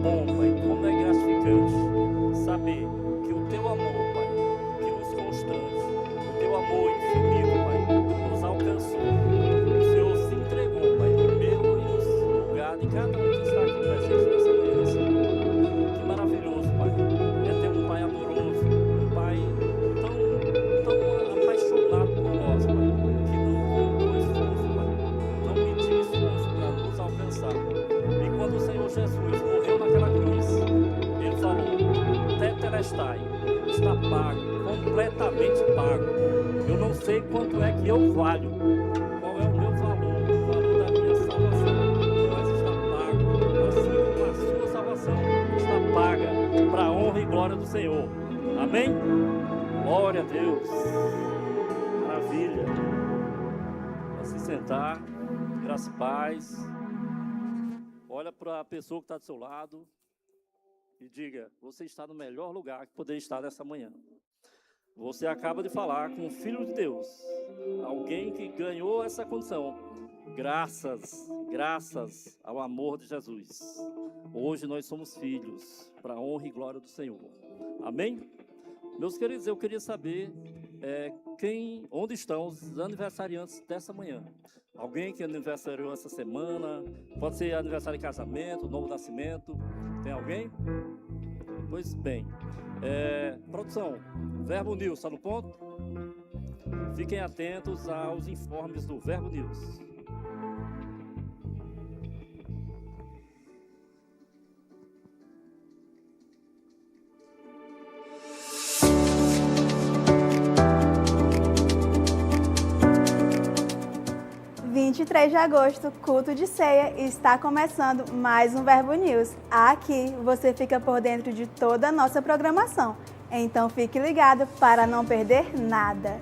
bom, Pai, como é gratificante saber que o Teu amor, Pai, que nos constrange, o Teu amor infinito, Pai, nos alcançou. O Senhor se entregou, Pai, no meu e no lugar de cada um que está aqui presente nessa manhã, Senhor. Que maravilhoso, Pai, é ter um Pai amoroso, um Pai tão apaixonado por nós, Pai, que não contou esforço, Pai, não mediu esforço para nos alcançar. E quando o Senhor Jesus morreu naquela cruz, Ele falou: Tetelestai, está pago, completamente pago. Eu não sei quanto é que eu valho, qual é o meu valor, o valor da minha salvação, mas está pago, assim como a sua salvação está paga, para a honra e glória do Senhor. Amém? Glória a Deus. Maravilha. Para se sentar, graça e paz. Olha para a pessoa que está do seu lado e diga: você está no melhor lugar que poderia estar nessa manhã. Você acaba de falar com o Filho de Deus, alguém que ganhou essa condição, graças ao amor de Jesus. Hoje nós somos filhos, para a honra e glória do Senhor. Amém? Meus queridos, eu queria saber onde estão os aniversariantes dessa manhã. Alguém que aniversariou essa semana, pode ser aniversário de casamento, novo nascimento. Tem alguém? Pois bem. Produção, Verbo News, está no ponto? Fiquem atentos aos informes do Verbo News. Dia 23 de agosto, culto de ceia, e está começando mais um Verbo News. Aqui você fica por dentro de toda a nossa programação. Então fique ligado para não perder nada.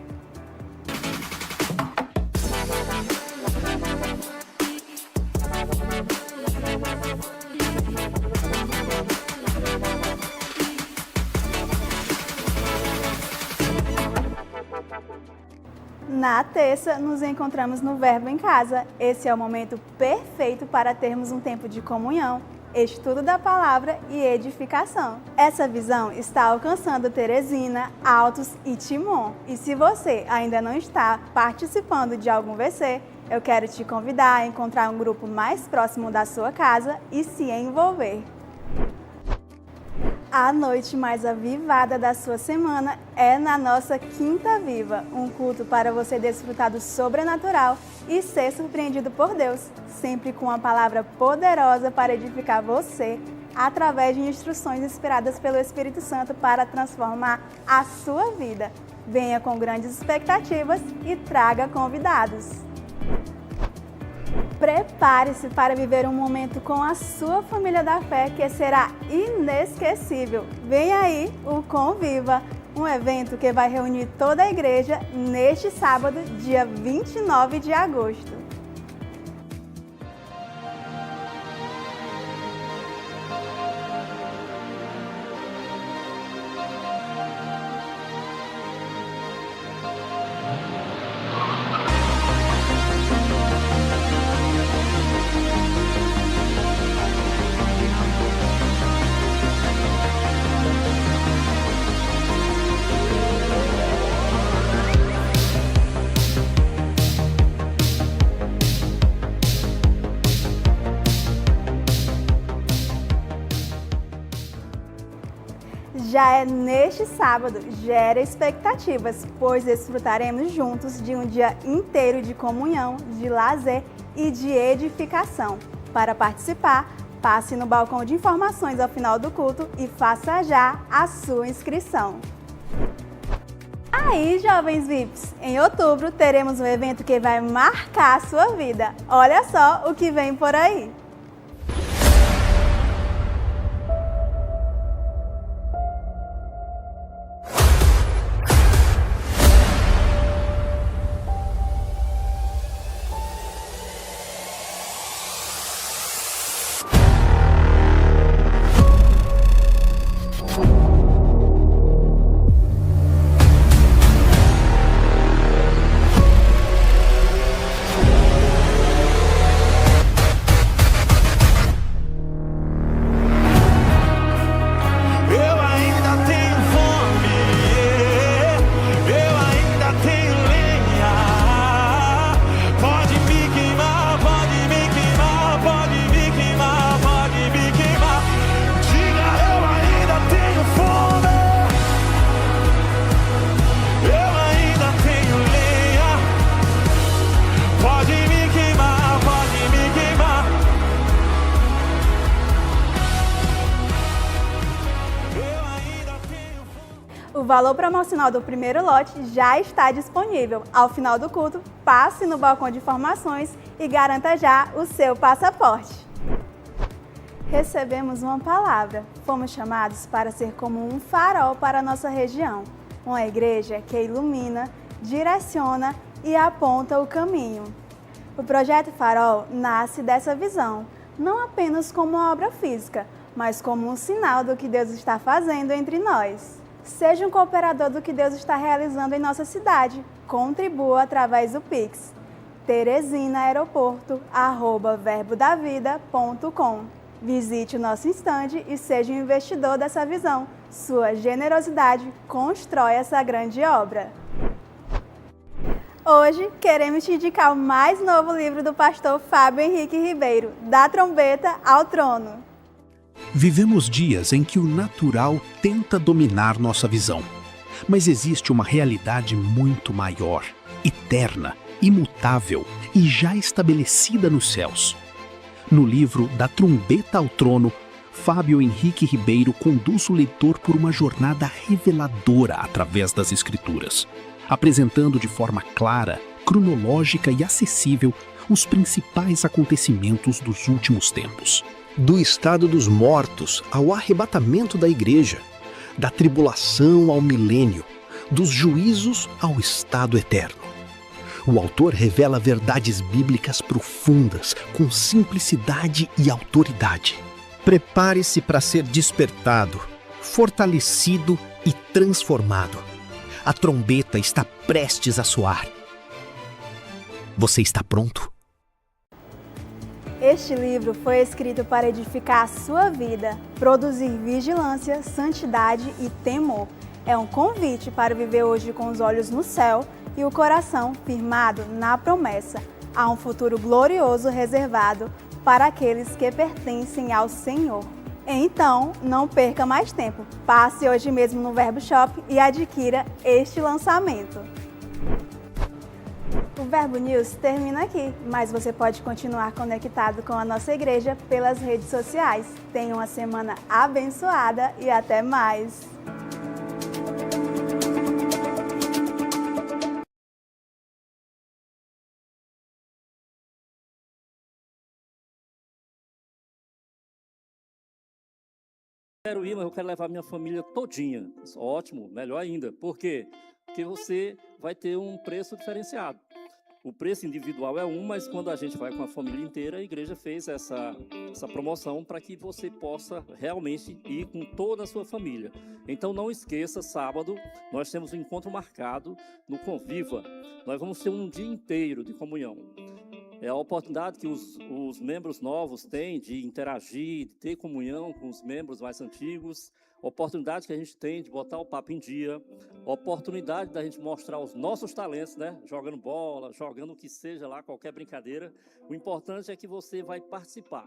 Na terça, nos encontramos no Verbo em Casa. Esse é o momento perfeito para termos um tempo de comunhão, estudo da palavra e edificação. Essa visão está alcançando Teresina, Altos e Timon. E se você ainda não está participando de algum VC, eu quero te convidar a encontrar um grupo mais próximo da sua casa e se envolver. A noite mais avivada da sua semana é na nossa Quinta Viva, um culto para você desfrutar do sobrenatural e ser surpreendido por Deus, sempre com uma palavra poderosa para edificar você, através de instruções inspiradas pelo Espírito Santo para transformar a sua vida. Venha com grandes expectativas e traga convidados. Prepare-se para viver um momento com a sua família da fé que será inesquecível. Vem aí o Conviva, um evento que vai reunir toda a igreja neste sábado, dia 29 de agosto. Já é neste sábado, gera expectativas, pois desfrutaremos juntos de um dia inteiro de comunhão, de lazer e de edificação. Para participar, passe no balcão de informações ao final do culto e faça já a sua inscrição. Aí, jovens VIPs, em outubro teremos um evento que vai marcar a sua vida. Olha só o que vem por aí. O valor promocional do primeiro lote já está disponível. Ao final do culto, passe no balcão de informações e garanta já o seu passaporte. Recebemos uma palavra. Fomos chamados para ser como um farol para a nossa região. Uma igreja que ilumina, direciona e aponta o caminho. O Projeto Farol nasce dessa visão, não apenas como uma obra física, mas como um sinal do que Deus está fazendo entre nós. Seja um cooperador do que Deus está realizando em nossa cidade. Contribua através do Pix. teresinaeroporto@verbodavida.com. Visite o nosso estande e seja um investidor dessa visão. Sua generosidade constrói essa grande obra. Hoje, queremos te indicar o mais novo livro do pastor Fábio Henrique Ribeiro, Da Trombeta ao Trono. Vivemos dias em que o natural tenta dominar nossa visão. Mas existe uma realidade muito maior, eterna, imutável e já estabelecida nos céus. No livro Da Trombeta ao Trono, Fábio Henrique Ribeiro conduz o leitor por uma jornada reveladora através das Escrituras, apresentando de forma clara, cronológica e acessível os principais acontecimentos dos últimos tempos. Do estado dos mortos ao arrebatamento da igreja, da tribulação ao milênio, dos juízos ao estado eterno. O autor revela verdades bíblicas profundas, com simplicidade e autoridade. Prepare-se para ser despertado, fortalecido e transformado. A trombeta está prestes a soar. Você está pronto? Este livro foi escrito para edificar a sua vida, produzir vigilância, santidade e temor. É um convite para viver hoje com os olhos no céu e o coração firmado na promessa. Há um futuro glorioso reservado para aqueles que pertencem ao Senhor. Então, não perca mais tempo. Passe hoje mesmo no Verbo Shop e adquira este lançamento. O Verbo News termina aqui, mas você pode continuar conectado com a nossa igreja pelas redes sociais. Tenha uma semana abençoada e até mais! Quero ir, mas eu quero levar minha família todinha. Ótimo, melhor ainda. Por quê? Porque você vai ter um preço diferenciado. O preço individual é mas quando a gente vai com a família inteira, a igreja fez essa promoção para que você possa realmente ir com toda a sua família. Então não esqueça, sábado nós temos um encontro marcado no Conviva. Nós vamos ter um dia inteiro de comunhão. É a oportunidade que os membros novos têm de interagir, de ter comunhão com os membros mais antigos, oportunidade que a gente tem de botar o papo em dia, oportunidade da gente mostrar os nossos talentos, né? Jogando bola, jogando o que seja lá, qualquer brincadeira. O importante é que você vai participar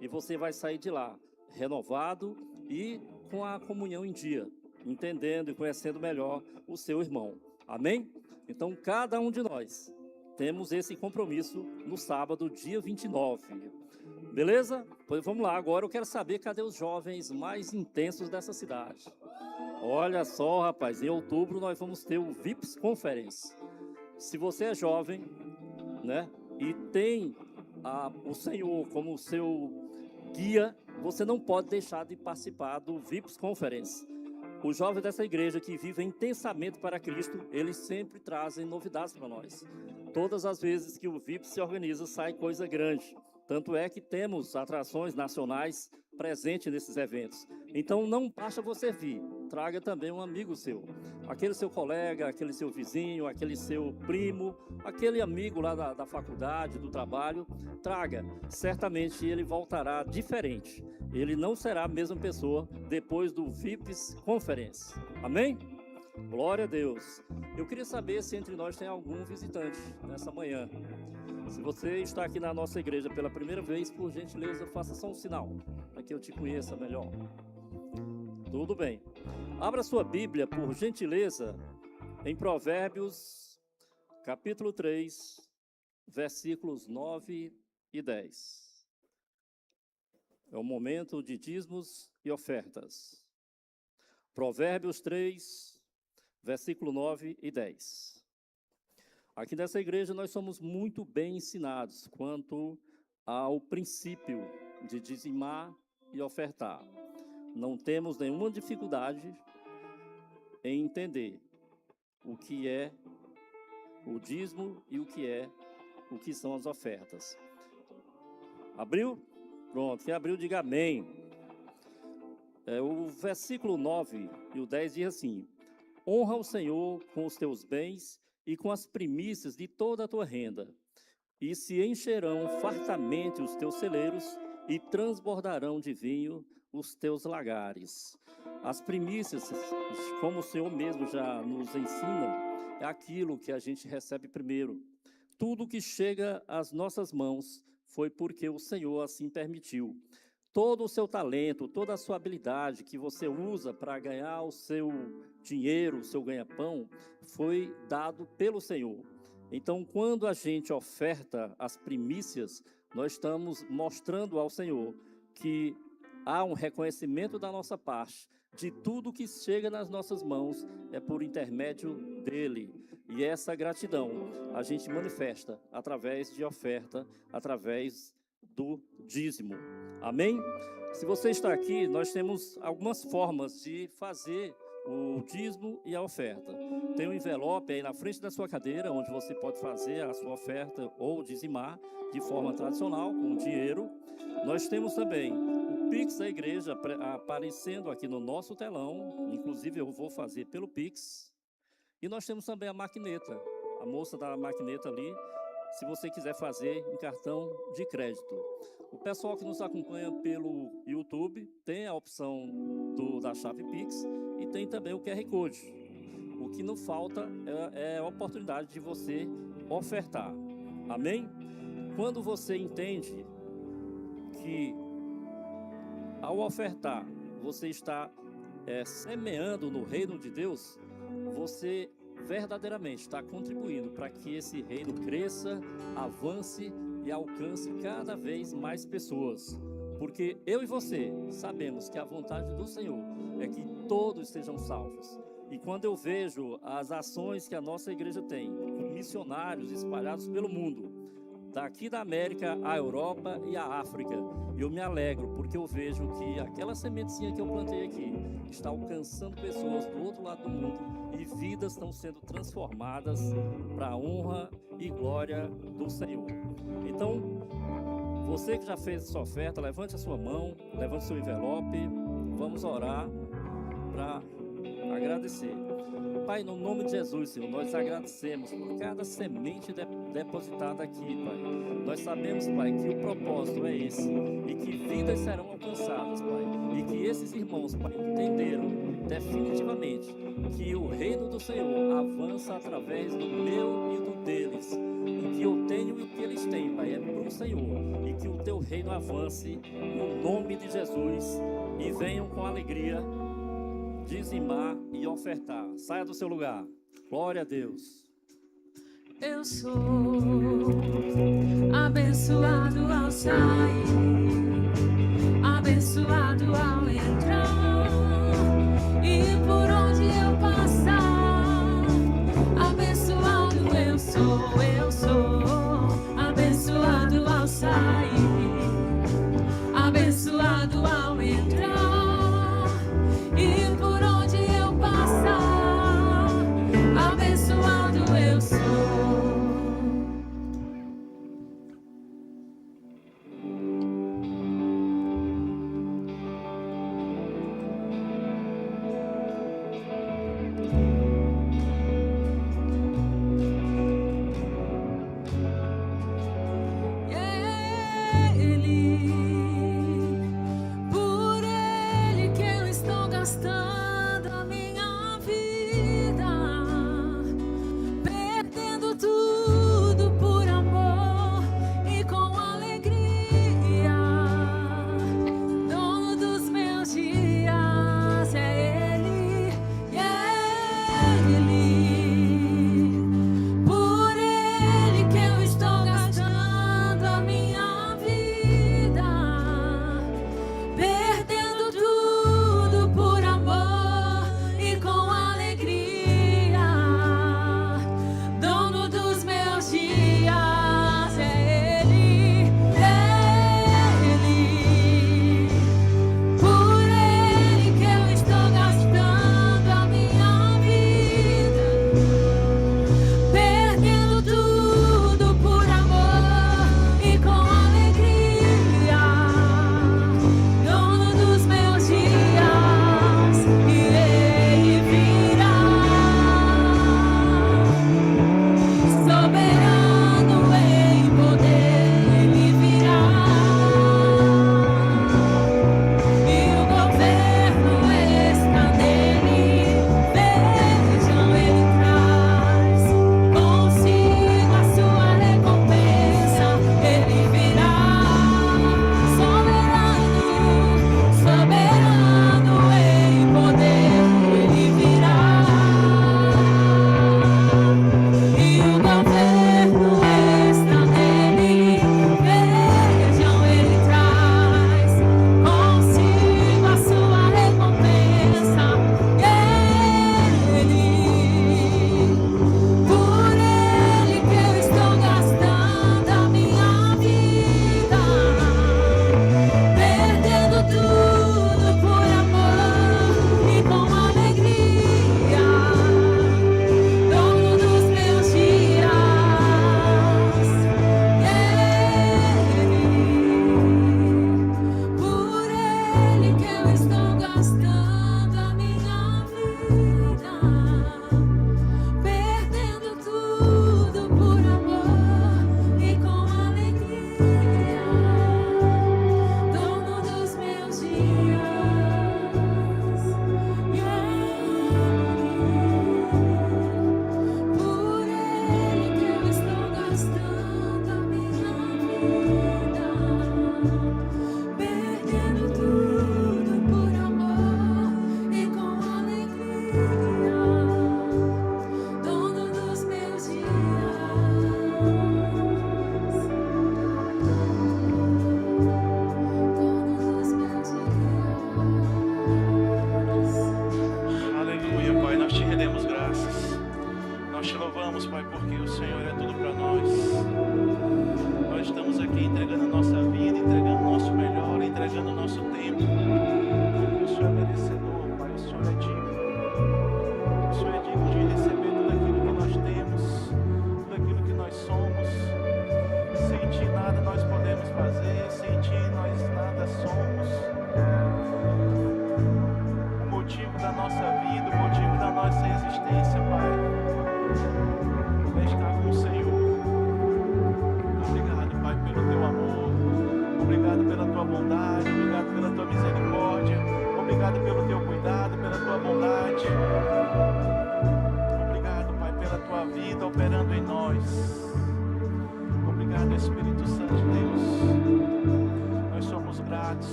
e você vai sair de lá renovado e com a comunhão em dia, entendendo e conhecendo melhor o seu irmão. Amém? Então, cada um de nós temos esse compromisso no sábado, dia 29. Beleza? Pois vamos lá, agora eu quero saber cadê os jovens mais intensos dessa cidade. Olha só, rapaz, em outubro nós vamos ter o VIPS Conference. Se você é jovem, né, e tem o Senhor como seu guia, você não pode deixar de participar do VIPS Conference. Os jovens dessa igreja que vivem intensamente para Cristo, eles sempre trazem novidades para nós. Todas as vezes que o VIPS se organiza, sai coisa grande. Tanto é que temos atrações nacionais presentes nesses eventos. Então não basta você vir, traga também um amigo seu. Aquele seu colega, aquele seu vizinho, aquele seu primo, aquele amigo lá da faculdade, do trabalho, traga. Certamente ele voltará diferente. Ele não será a mesma pessoa depois do VIPS Conference. Amém? Glória a Deus. Eu queria saber se entre nós tem algum visitante nessa manhã. Se você está aqui na nossa igreja pela primeira vez, por gentileza, faça só um sinal, para que eu te conheça melhor. Tudo bem. Abra sua Bíblia, por gentileza, em Provérbios, capítulo 3, versículos 9 e 10. É o momento de dízimos e ofertas. Provérbios 3, versículo 9 e 10. Aqui nessa igreja nós somos muito bem ensinados quanto ao princípio de dizimar e ofertar. Não temos nenhuma dificuldade em entender o que é o dízimo e o que são as ofertas. Abriu? Pronto, quem abriu diga amém. O versículo 9 e o 10 diz assim: honra o Senhor com os teus bens e com as primícias de toda a tua renda, e se encherão fartamente os teus celeiros e transbordarão de vinho os teus lagares. As primícias, como o Senhor mesmo já nos ensina, é aquilo que a gente recebe primeiro. Tudo que chega às nossas mãos foi porque o Senhor assim permitiu. Todo o seu talento, toda a sua habilidade que você usa para ganhar o seu dinheiro, o seu ganha-pão, foi dado pelo Senhor. Então, quando a gente oferta as primícias, nós estamos mostrando ao Senhor que há um reconhecimento da nossa parte de tudo que chega nas nossas mãos é por intermédio dele. E essa gratidão a gente manifesta através de oferta, através do dízimo. Amém? Se você está aqui, nós temos algumas formas de fazer o dízimo e a oferta. Tem um envelope aí na frente da sua cadeira, onde você pode fazer a sua oferta ou dizimar de forma tradicional, com dinheiro. Nós temos também o Pix da igreja aparecendo aqui no nosso telão, inclusive eu vou fazer pelo Pix. E nós temos também a maquineta, a moça da maquineta ali, se você quiser fazer em cartão de crédito. O pessoal que nos acompanha pelo YouTube tem a opção da chave Pix e tem também o QR Code. O que não falta é a oportunidade de você ofertar. Amém? Quando você entende que ao ofertar você está semeando no reino de Deus, você verdadeiramente está contribuindo para que esse reino cresça, avance e alcance cada vez mais pessoas. Porque eu e você sabemos que a vontade do Senhor é que todos sejam salvos. E quando eu vejo as ações que a nossa igreja tem, com missionários espalhados pelo mundo, daqui da América, à Europa e à África, eu me alegro, porque eu vejo que aquela sementinha que eu plantei aqui está alcançando pessoas do outro lado do mundo e vidas estão sendo transformadas para a honra e glória do Senhor. Então, você que já fez essa oferta, levante a sua mão, levante seu envelope, vamos orar para agradecer. Pai, no nome de Jesus, Senhor, nós agradecemos por cada semente depositada aqui, Pai. Nós sabemos, Pai, que o propósito é esse e que vidas serão alcançadas, Pai. E que esses irmãos, Pai, entenderam definitivamente que o reino do Senhor avança através do meu e do deles. O que eu tenho e o que eles têm, Pai, é para o Senhor. E que o teu reino avance no nome de Jesus e venham com alegria dizimar e ofertar. Saia do seu lugar. Glória a Deus. Eu sou abençoado ao sair, abençoado ao entrar, e por onde eu passar, abençoado eu sou abençoado ao sair, abençoado ao entrar. Perdendo tudo por amor.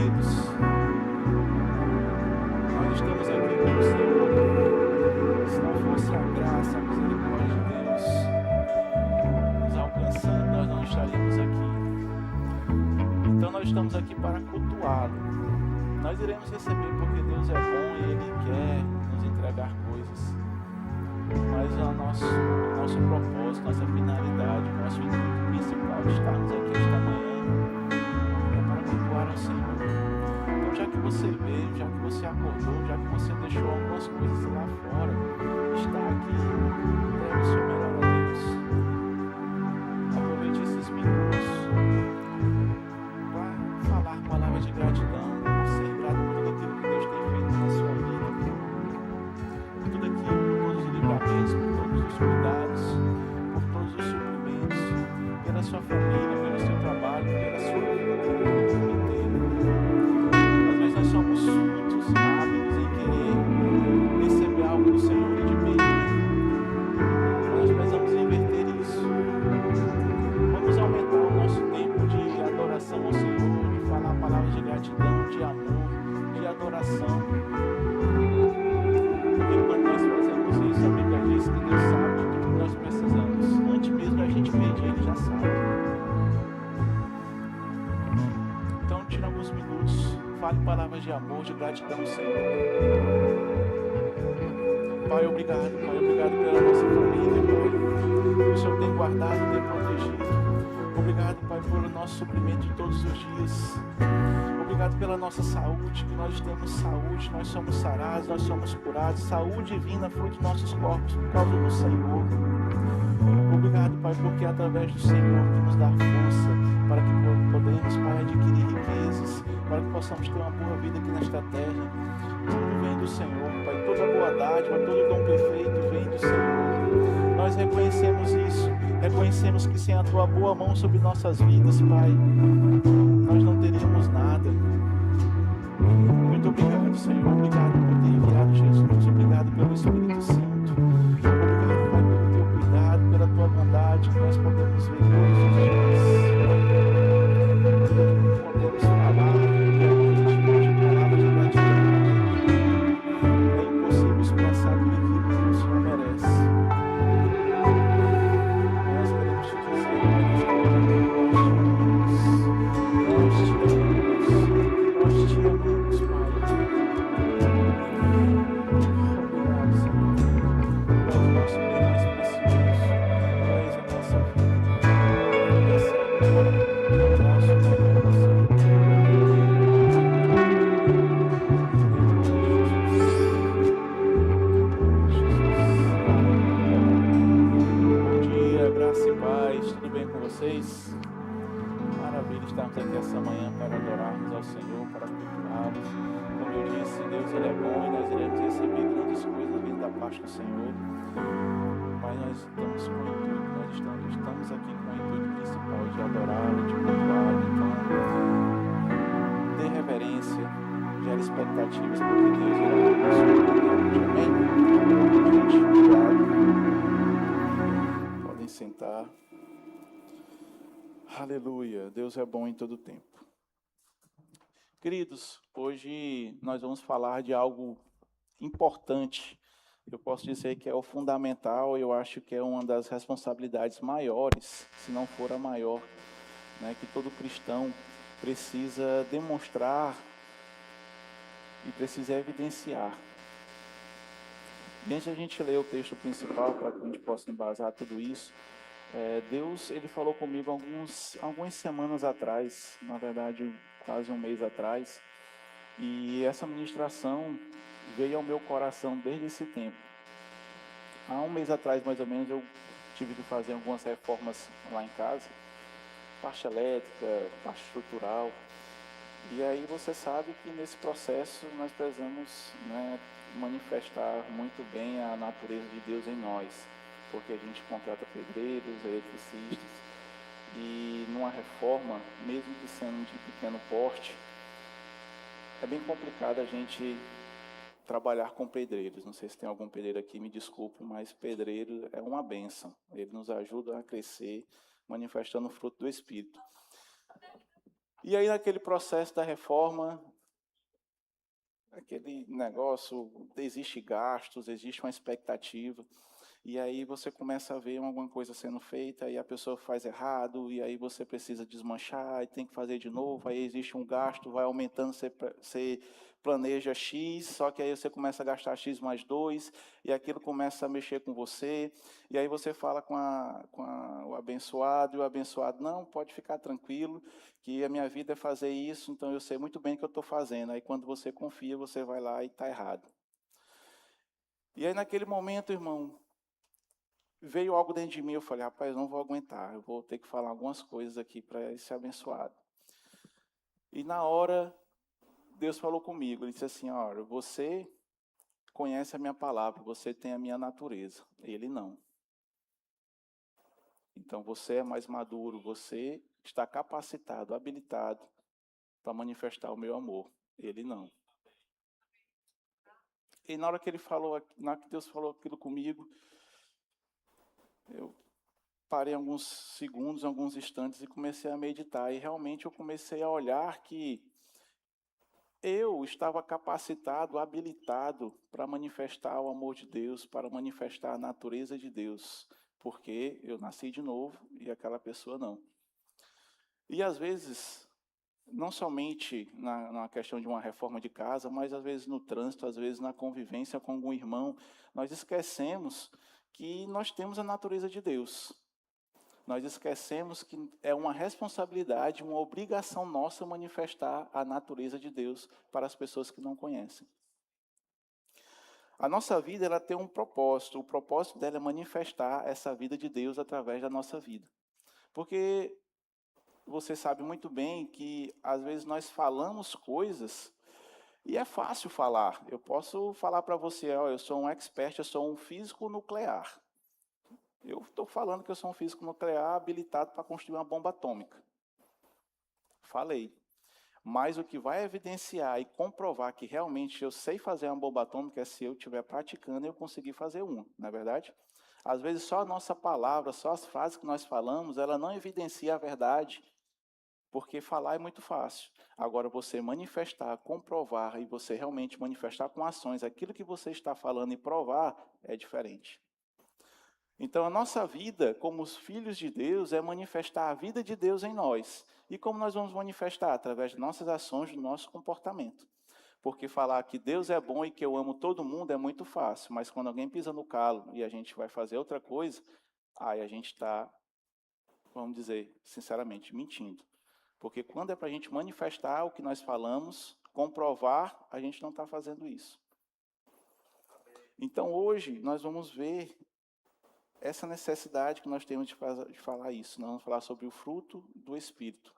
queridos, nós estamos aqui pelo Senhor. Se não fosse a graça, a misericórdia de Deus nos alcançando, nós não estaríamos aqui. Então nós estamos aqui para cultuá-lo. Nós iremos receber porque Deus é bom e Ele quer nos entregar coisas. Mas o nosso propósito, nossa finalidade, o nosso intuito principal de estarmos aqui esta manhã é para cultuar ao Senhor. Então, já que você veio, já que você acordou, já que você deixou algumas coisas lá fora, está aqui, deve o seu melhor a Deus. Aproveite esses minutos para falar palavras de gratidão, por ser grato por tudo aquilo que Deus tem feito na sua vida, por tudo aquilo, por todos os livramentos, por todos os cuidados, por todos os suprimentos, pela sua família, pelo seu trabalho, pela sua vida, pelo mundo inteiro. Às vezes nós somos muito rápidos em querer receber algo do Senhor e de pedir. Nós precisamos inverter isso. Vamos aumentar o nosso tempo de adoração ao Senhor, de falar palavras de gratidão, de amor, de adoração. Porque quando nós fazemos isso, a Bíblia diz que Deus sabe de tudo que nós precisamos. Antes mesmo da gente pedir, Ele já sabe. Então, tira alguns minutos, fale palavras de amor, de gratidão ao Senhor. Pai, obrigado pela nossa família, Pai. O Senhor tem guardado, tem protegido. Obrigado, Pai, pelo nosso suprimento de todos os dias. Obrigado pela nossa saúde, que nós temos saúde, nós somos sarados, nós somos curados. Saúde divina, fruto dos nossos corpos, por causa do Senhor. Obrigado, Pai, porque é através do Senhor que nos dá força para que podemos, Pai, adquirir riquezas, para que possamos ter uma boa vida aqui nesta terra. Tudo vem do Senhor, Pai, toda boa dádiva, todo dom perfeito vem do Senhor. Nós reconhecemos isso, reconhecemos que sem a Tua boa mão sobre nossas vidas, Pai, nós não teríamos nada. Muito obrigado, Senhor, obrigado por ter enviado Jesus, obrigado pelo Espírito Santo, obrigado, Pai, pelo Teu cuidado, pela Tua bondade, que nós podemos ver todos os dias. Podemos falar, de palavras de gratidão. É impossível expressar aquilo que o Senhor merece. Nós queremos te dizer, Pai, nós te amamos, Pai. Obrigado, Senhor. Tu és o nosso bem mais precioso. Tu és a nossa vida. Recebe, Pai, o nosso melhor, Senhor. Bom dia, graça e paz. Tudo bem com vocês? Maravilha estarmos aqui essa manhã para adorarmos ao Senhor, para cultuá-lo. Como eu disse, Deus Ele é bom e nós iremos receber grandes coisas vindo da parte do Senhor. Mas nós estamos com o intuito, nós estamos aqui com o intuito principal de adorá-lo, de cultuá-lo. Então, dê reverência, gere expectativas, porque Deus irá nos amém? Gente, obrigado. Podem sentar. Aleluia, Deus é bom em todo tempo. Queridos, hoje nós vamos falar de algo importante. Eu posso dizer que é o fundamental, eu acho que é uma das responsabilidades maiores, se não for a maior, né, que todo cristão precisa demonstrar e precisa evidenciar. E antes de a gente ler o texto principal, para que a gente possa embasar tudo isso, Deus ele falou comigo algumas semanas atrás, na verdade quase um mês atrás, e essa ministração veio ao meu coração desde esse tempo. Há um mês atrás, mais ou menos, eu tive que fazer algumas reformas lá em casa, parte elétrica, parte estrutural, e aí você sabe que nesse processo nós precisamos, né, manifestar muito bem a natureza de Deus em nós, porque a gente contrata pedreiros, eletricistas, e numa reforma, mesmo que sendo de pequeno porte, é bem complicado a gente trabalhar com pedreiros. Não sei se tem algum pedreiro aqui, me desculpe, mas pedreiro é uma bênção. Ele nos ajuda a crescer, manifestando o fruto do Espírito. E aí, naquele processo da reforma, aquele negócio, existe gastos, existe uma expectativa, e aí você começa a ver alguma coisa sendo feita, e a pessoa faz errado, e aí você precisa desmanchar, e tem que fazer de novo, aí existe um gasto, vai aumentando, você planeja X, só que aí você começa a gastar X mais 2, e aquilo começa a mexer com você, e aí você fala o abençoado, e o abençoado, não, pode ficar tranquilo, que a minha vida é fazer isso, então eu sei muito bem o que eu estou fazendo. Aí quando você confia, você vai lá e está errado. E aí naquele momento, irmão, veio algo dentro de mim, eu falei, rapaz, eu não vou aguentar, eu vou ter que falar algumas coisas aqui para esse abençoado. E na hora, Deus falou comigo, ele disse assim, olha, você conhece a minha palavra, você tem a minha natureza, ele não. Então você é mais maduro, você está capacitado, habilitado para manifestar o meu amor, ele não. E na hora que ele falou, na hora que Deus falou aquilo comigo, eu parei alguns segundos, alguns instantes e comecei a meditar. E realmente eu comecei a olhar que eu estava capacitado, habilitado para manifestar o amor de Deus, para manifestar a natureza de Deus, porque eu nasci de novo e aquela pessoa não. E às vezes, não somente na questão de uma reforma de casa, mas às vezes no trânsito, às vezes na convivência com algum irmão, nós esquecemos que nós temos a natureza de Deus. Nós esquecemos que é uma responsabilidade, uma obrigação nossa manifestar a natureza de Deus para as pessoas que não conhecem. A nossa vida ela tem um propósito, o propósito dela é manifestar essa vida de Deus através da nossa vida. Porque você sabe muito bem que às vezes nós falamos coisas e é fácil falar. Eu posso falar para você, ó, eu sou um expert, eu sou um físico nuclear. Eu estou falando que eu sou um físico nuclear habilitado para construir uma bomba atômica. Falei. Mas o que vai evidenciar e comprovar que realmente eu sei fazer uma bomba atômica é se eu estiver praticando e eu conseguir fazer uma, não é verdade? Às vezes só a nossa palavra, só as frases que nós falamos, ela não evidencia a verdade, porque falar é muito fácil. Agora você manifestar, comprovar e você realmente manifestar com ações aquilo que você está falando e provar é diferente. Então, a nossa vida, como os filhos de Deus, é manifestar a vida de Deus em nós. E como nós vamos manifestar? Através de nossas ações, do nosso comportamento. Porque falar que Deus é bom e que eu amo todo mundo é muito fácil, mas quando alguém pisa no calo e a gente vai fazer outra coisa, aí a gente está, vamos dizer, sinceramente, mentindo. Porque quando é para a gente manifestar o que nós falamos, comprovar, a gente não está fazendo isso. Então, hoje, nós vamos ver essa necessidade que nós temos de falar isso. Nós vamos falar sobre o fruto do Espírito.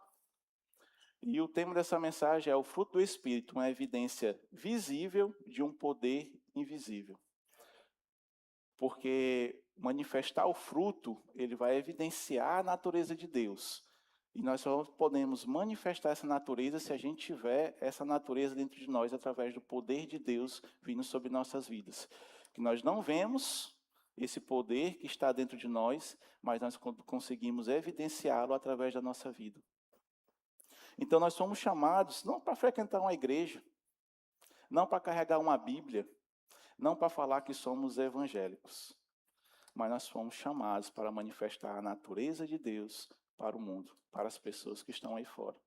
E o tema dessa mensagem é o fruto do Espírito, uma evidência visível de um poder invisível. Porque manifestar o fruto, ele vai evidenciar a natureza de Deus. E nós só podemos manifestar essa natureza se a gente tiver essa natureza dentro de nós, através do poder de Deus vindo sobre nossas vidas. Que nós não vemos esse poder que está dentro de nós, mas nós conseguimos evidenciá-lo através da nossa vida. Então nós somos chamados não para frequentar uma igreja, não para carregar uma Bíblia, não para falar que somos evangélicos, mas nós fomos chamados para manifestar a natureza de Deus para o mundo, para as pessoas que estão aí fora.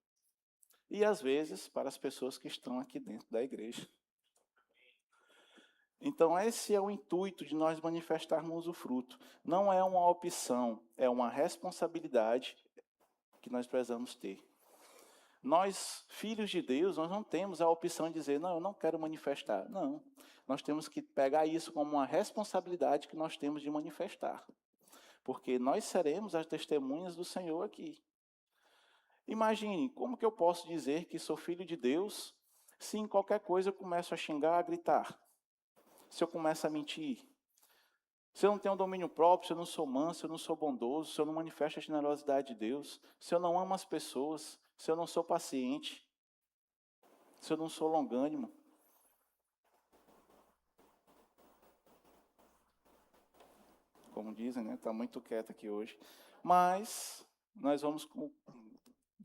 E às vezes para as pessoas que estão aqui dentro da igreja. Então, esse é o intuito de nós manifestarmos o fruto. Não é uma opção, é uma responsabilidade que nós precisamos ter. Nós, filhos de Deus, nós não temos a opção de dizer, não, eu não quero manifestar. Não, nós temos que pegar isso como uma responsabilidade que nós temos de manifestar. Porque nós seremos as testemunhas do Senhor aqui. Imagine, como que eu posso dizer que sou filho de Deus se em qualquer coisa eu começo a xingar, a gritar? Se eu começo a mentir, se eu não tenho domínio próprio, se eu não sou manso, se eu não sou bondoso, se eu não manifesto a generosidade de Deus, se eu não amo as pessoas, se eu não sou paciente, se eu não sou longânimo. Como dizem, né? Está muito quieto aqui hoje. Mas nós vamos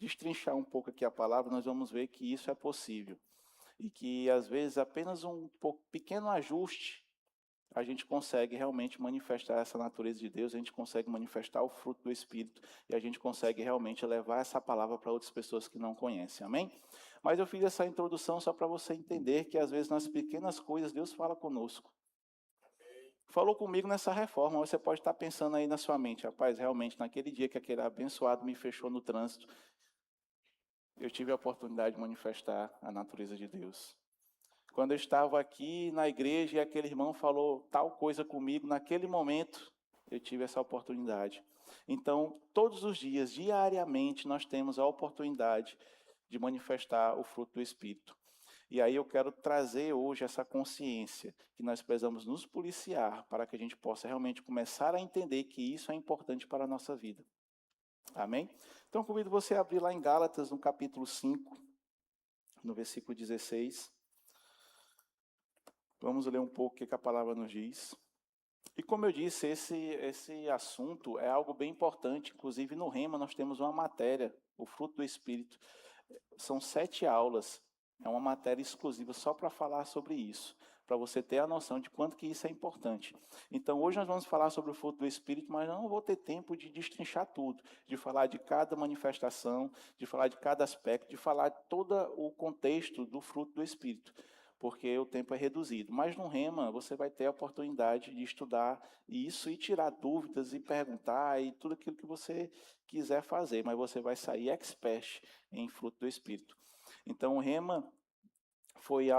destrinchar um pouco aqui a palavra, nós vamos ver que isso é possível. E que, às vezes, apenas um pequeno ajuste, a gente consegue realmente manifestar essa natureza de Deus, a gente consegue manifestar o fruto do Espírito, e a gente consegue realmente levar essa palavra para outras pessoas que não conhecem, amém? Mas eu fiz essa introdução só para você entender que, às vezes, nas pequenas coisas, Deus fala conosco. Falou comigo nessa reforma, você pode estar pensando aí na sua mente, rapaz, realmente, naquele dia que aquele abençoado me fechou no trânsito, eu tive a oportunidade de manifestar a natureza de Deus. Quando eu estava aqui na igreja e aquele irmão falou tal coisa comigo, naquele momento eu tive essa oportunidade. Então, todos os dias, diariamente, nós temos a oportunidade de manifestar o fruto do Espírito. E aí eu quero trazer hoje essa consciência que nós precisamos nos policiar para que a gente possa realmente começar a entender que isso é importante para a nossa vida. Amém? Então, convido você a abrir lá em Gálatas, no capítulo 5, no versículo 16. Vamos ler um pouco o que a palavra nos diz. E como eu disse, esse assunto é algo bem importante. Inclusive, no Rema, nós temos uma matéria, o fruto do Espírito. São 7 aulas. É uma matéria exclusiva só para falar sobre isso, para você ter a noção de quanto que isso é importante. Então, hoje nós vamos falar sobre o fruto do Espírito, mas não vou ter tempo de destrinchar tudo, de falar de cada manifestação, de falar de cada aspecto, de falar de todo o contexto do fruto do Espírito, porque o tempo é reduzido. Mas no Rema, você vai ter a oportunidade de estudar isso e tirar dúvidas e perguntar e tudo aquilo que você quiser fazer, mas você vai sair expert em fruto do Espírito. Então, o Rema foi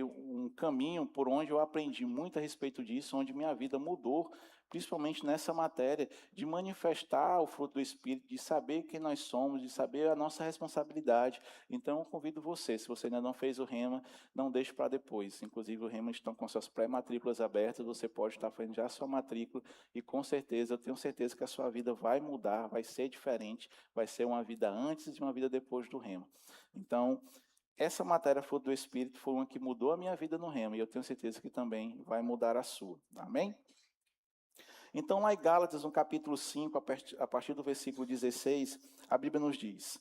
um caminho por onde eu aprendi muito a respeito disso, onde minha vida mudou, principalmente nessa matéria de manifestar o fruto do Espírito, de saber quem nós somos, de saber a nossa responsabilidade. Então, eu convido você, se você ainda não fez o Rema, não deixe para depois. Inclusive, o Rema estão com suas pré-matrículas abertas, você pode estar fazendo já a sua matrícula e, com certeza, eu tenho certeza que a sua vida vai mudar, vai ser diferente, vai ser uma vida antes e uma vida depois do Rema. Então, essa matéria fruto do Espírito foi uma que mudou a minha vida no Rema, e eu tenho certeza que também vai mudar a sua. Amém? Então, lá em Gálatas, no capítulo 5, a partir do versículo 16, a Bíblia nos diz: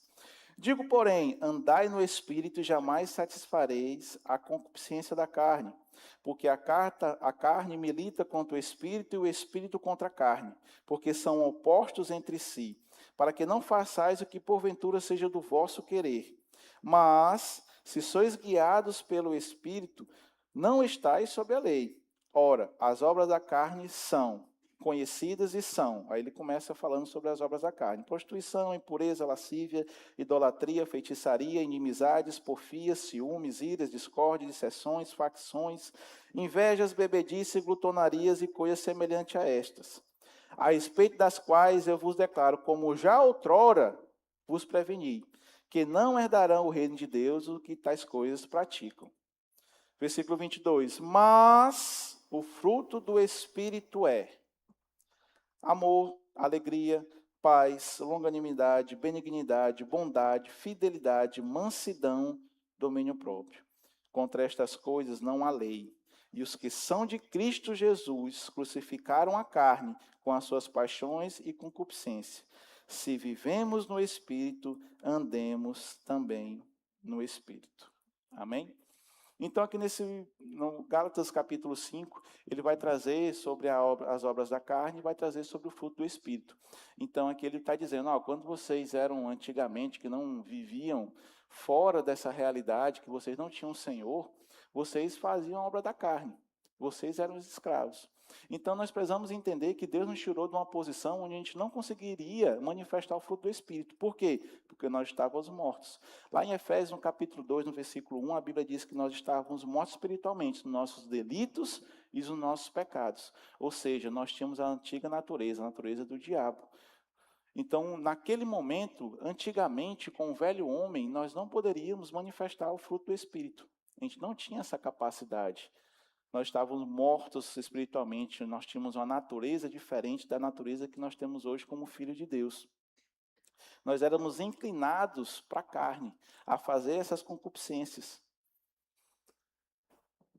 digo, porém, andai no Espírito e jamais satisfareis a concupiscência da carne, porque a carne milita contra o Espírito e o Espírito contra a carne, porque são opostos entre si, para que não façais o que porventura seja do vosso querer. Mas, se sois guiados pelo Espírito, não estáis sob a lei. Ora, as obras da carne são conhecidas e são. Aí ele começa falando sobre as obras da carne: prostituição, impureza, lascívia, idolatria, feitiçaria, inimizades, porfias, ciúmes, iras, discórdia, dissensões, facções, invejas, bebedice, glutonarias e coisas semelhantes a estas, a respeito das quais eu vos declaro, como já outrora vos preveni, que não herdarão o reino de Deus os que tais coisas praticam. Versículo 22. Mas o fruto do Espírito é amor, alegria, paz, longanimidade, benignidade, bondade, fidelidade, mansidão, domínio próprio. Contra estas coisas não há lei. E os que são de Cristo Jesus crucificaram a carne com as suas paixões e concupiscência. Se vivemos no Espírito, andemos também no Espírito. Amém? Então, aqui no Gálatas capítulo 5, ele vai trazer sobre as obras da carne e vai trazer sobre o fruto do Espírito. Então, aqui ele está dizendo, quando vocês eram antigamente, que não viviam fora dessa realidade, que vocês não tinham um Senhor, vocês faziam a obra da carne. Vocês eram os escravos. Então, nós precisamos entender que Deus nos tirou de uma posição onde a gente não conseguiria manifestar o fruto do Espírito. Por quê? Porque nós estávamos mortos. Lá em Efésios, no capítulo 2, no versículo 1, a Bíblia diz que nós estávamos mortos espiritualmente, nos nossos delitos e nos nossos pecados. Ou seja, nós tínhamos a antiga natureza, a natureza do diabo. Então, naquele momento, antigamente, com o velho homem, nós não poderíamos manifestar o fruto do Espírito. A gente não tinha essa capacidade. Nós estávamos mortos espiritualmente, nós tínhamos uma natureza diferente da natureza que nós temos hoje como filho de Deus. Nós éramos inclinados para a carne, a fazer essas concupiscências.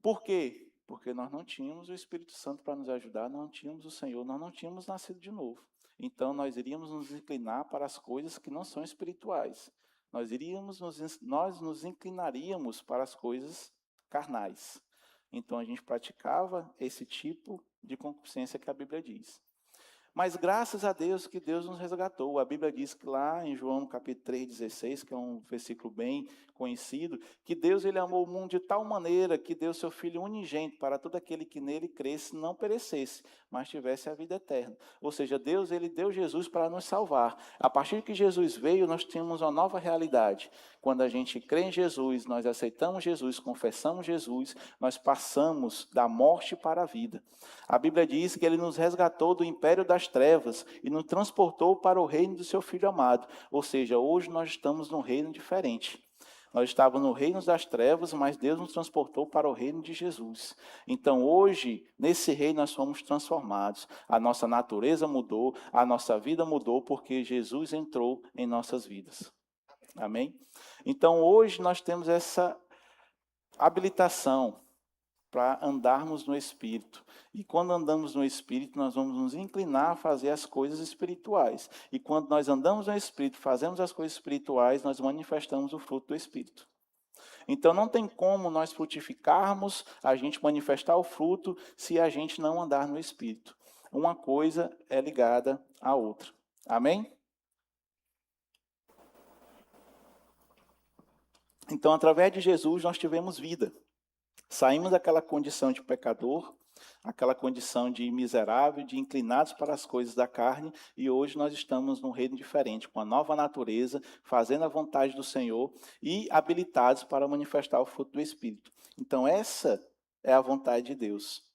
Por quê? Porque nós não tínhamos o Espírito Santo para nos ajudar, não tínhamos o Senhor, nós não tínhamos nascido de novo. então nós iríamos nos inclinar para as coisas que não são espirituais. Nós nos inclinaríamos para as coisas carnais. Então a gente praticava esse tipo de concupiscência que a Bíblia diz. Mas graças a Deus que Deus nos resgatou. A Bíblia diz que lá em João capítulo 3,16, que é um versículo bem conhecido, que Deus ele amou o mundo de tal maneira que deu seu Filho unigênito para todo aquele que nele cresce não perecesse, mas tivesse a vida eterna. Ou seja, Deus ele deu Jesus para nos salvar. A partir que Jesus veio, nós temos uma nova realidade. Quando a gente crê em Jesus, nós aceitamos Jesus, confessamos Jesus, nós passamos da morte para a vida. A Bíblia diz que ele nos resgatou do império das trevas e nos transportou para o reino do seu Filho amado. Ou seja, hoje nós estamos num reino diferente. Nós estávamos no reino das trevas, mas Deus nos transportou para o reino de Jesus. Então hoje, nesse reino nós fomos transformados. A nossa natureza mudou, a nossa vida mudou, porque Jesus entrou em nossas vidas. Amém? Então hoje nós temos essa habilitação para andarmos no Espírito. E quando andamos no Espírito, nós vamos nos inclinar a fazer as coisas espirituais. E quando nós andamos no Espírito, fazemos as coisas espirituais, nós manifestamos o fruto do Espírito. Então não tem como nós frutificarmos, a gente manifestar o fruto, se a gente não andar no Espírito. Uma coisa é ligada à outra. Amém? Então, através de Jesus, nós tivemos vida. Saímos daquela condição de pecador, aquela condição de miserável, de inclinados para as coisas da carne, e hoje nós estamos num reino diferente, com a nova natureza, fazendo a vontade do Senhor e habilitados para manifestar o fruto do Espírito. Então essa é a vontade de Deus.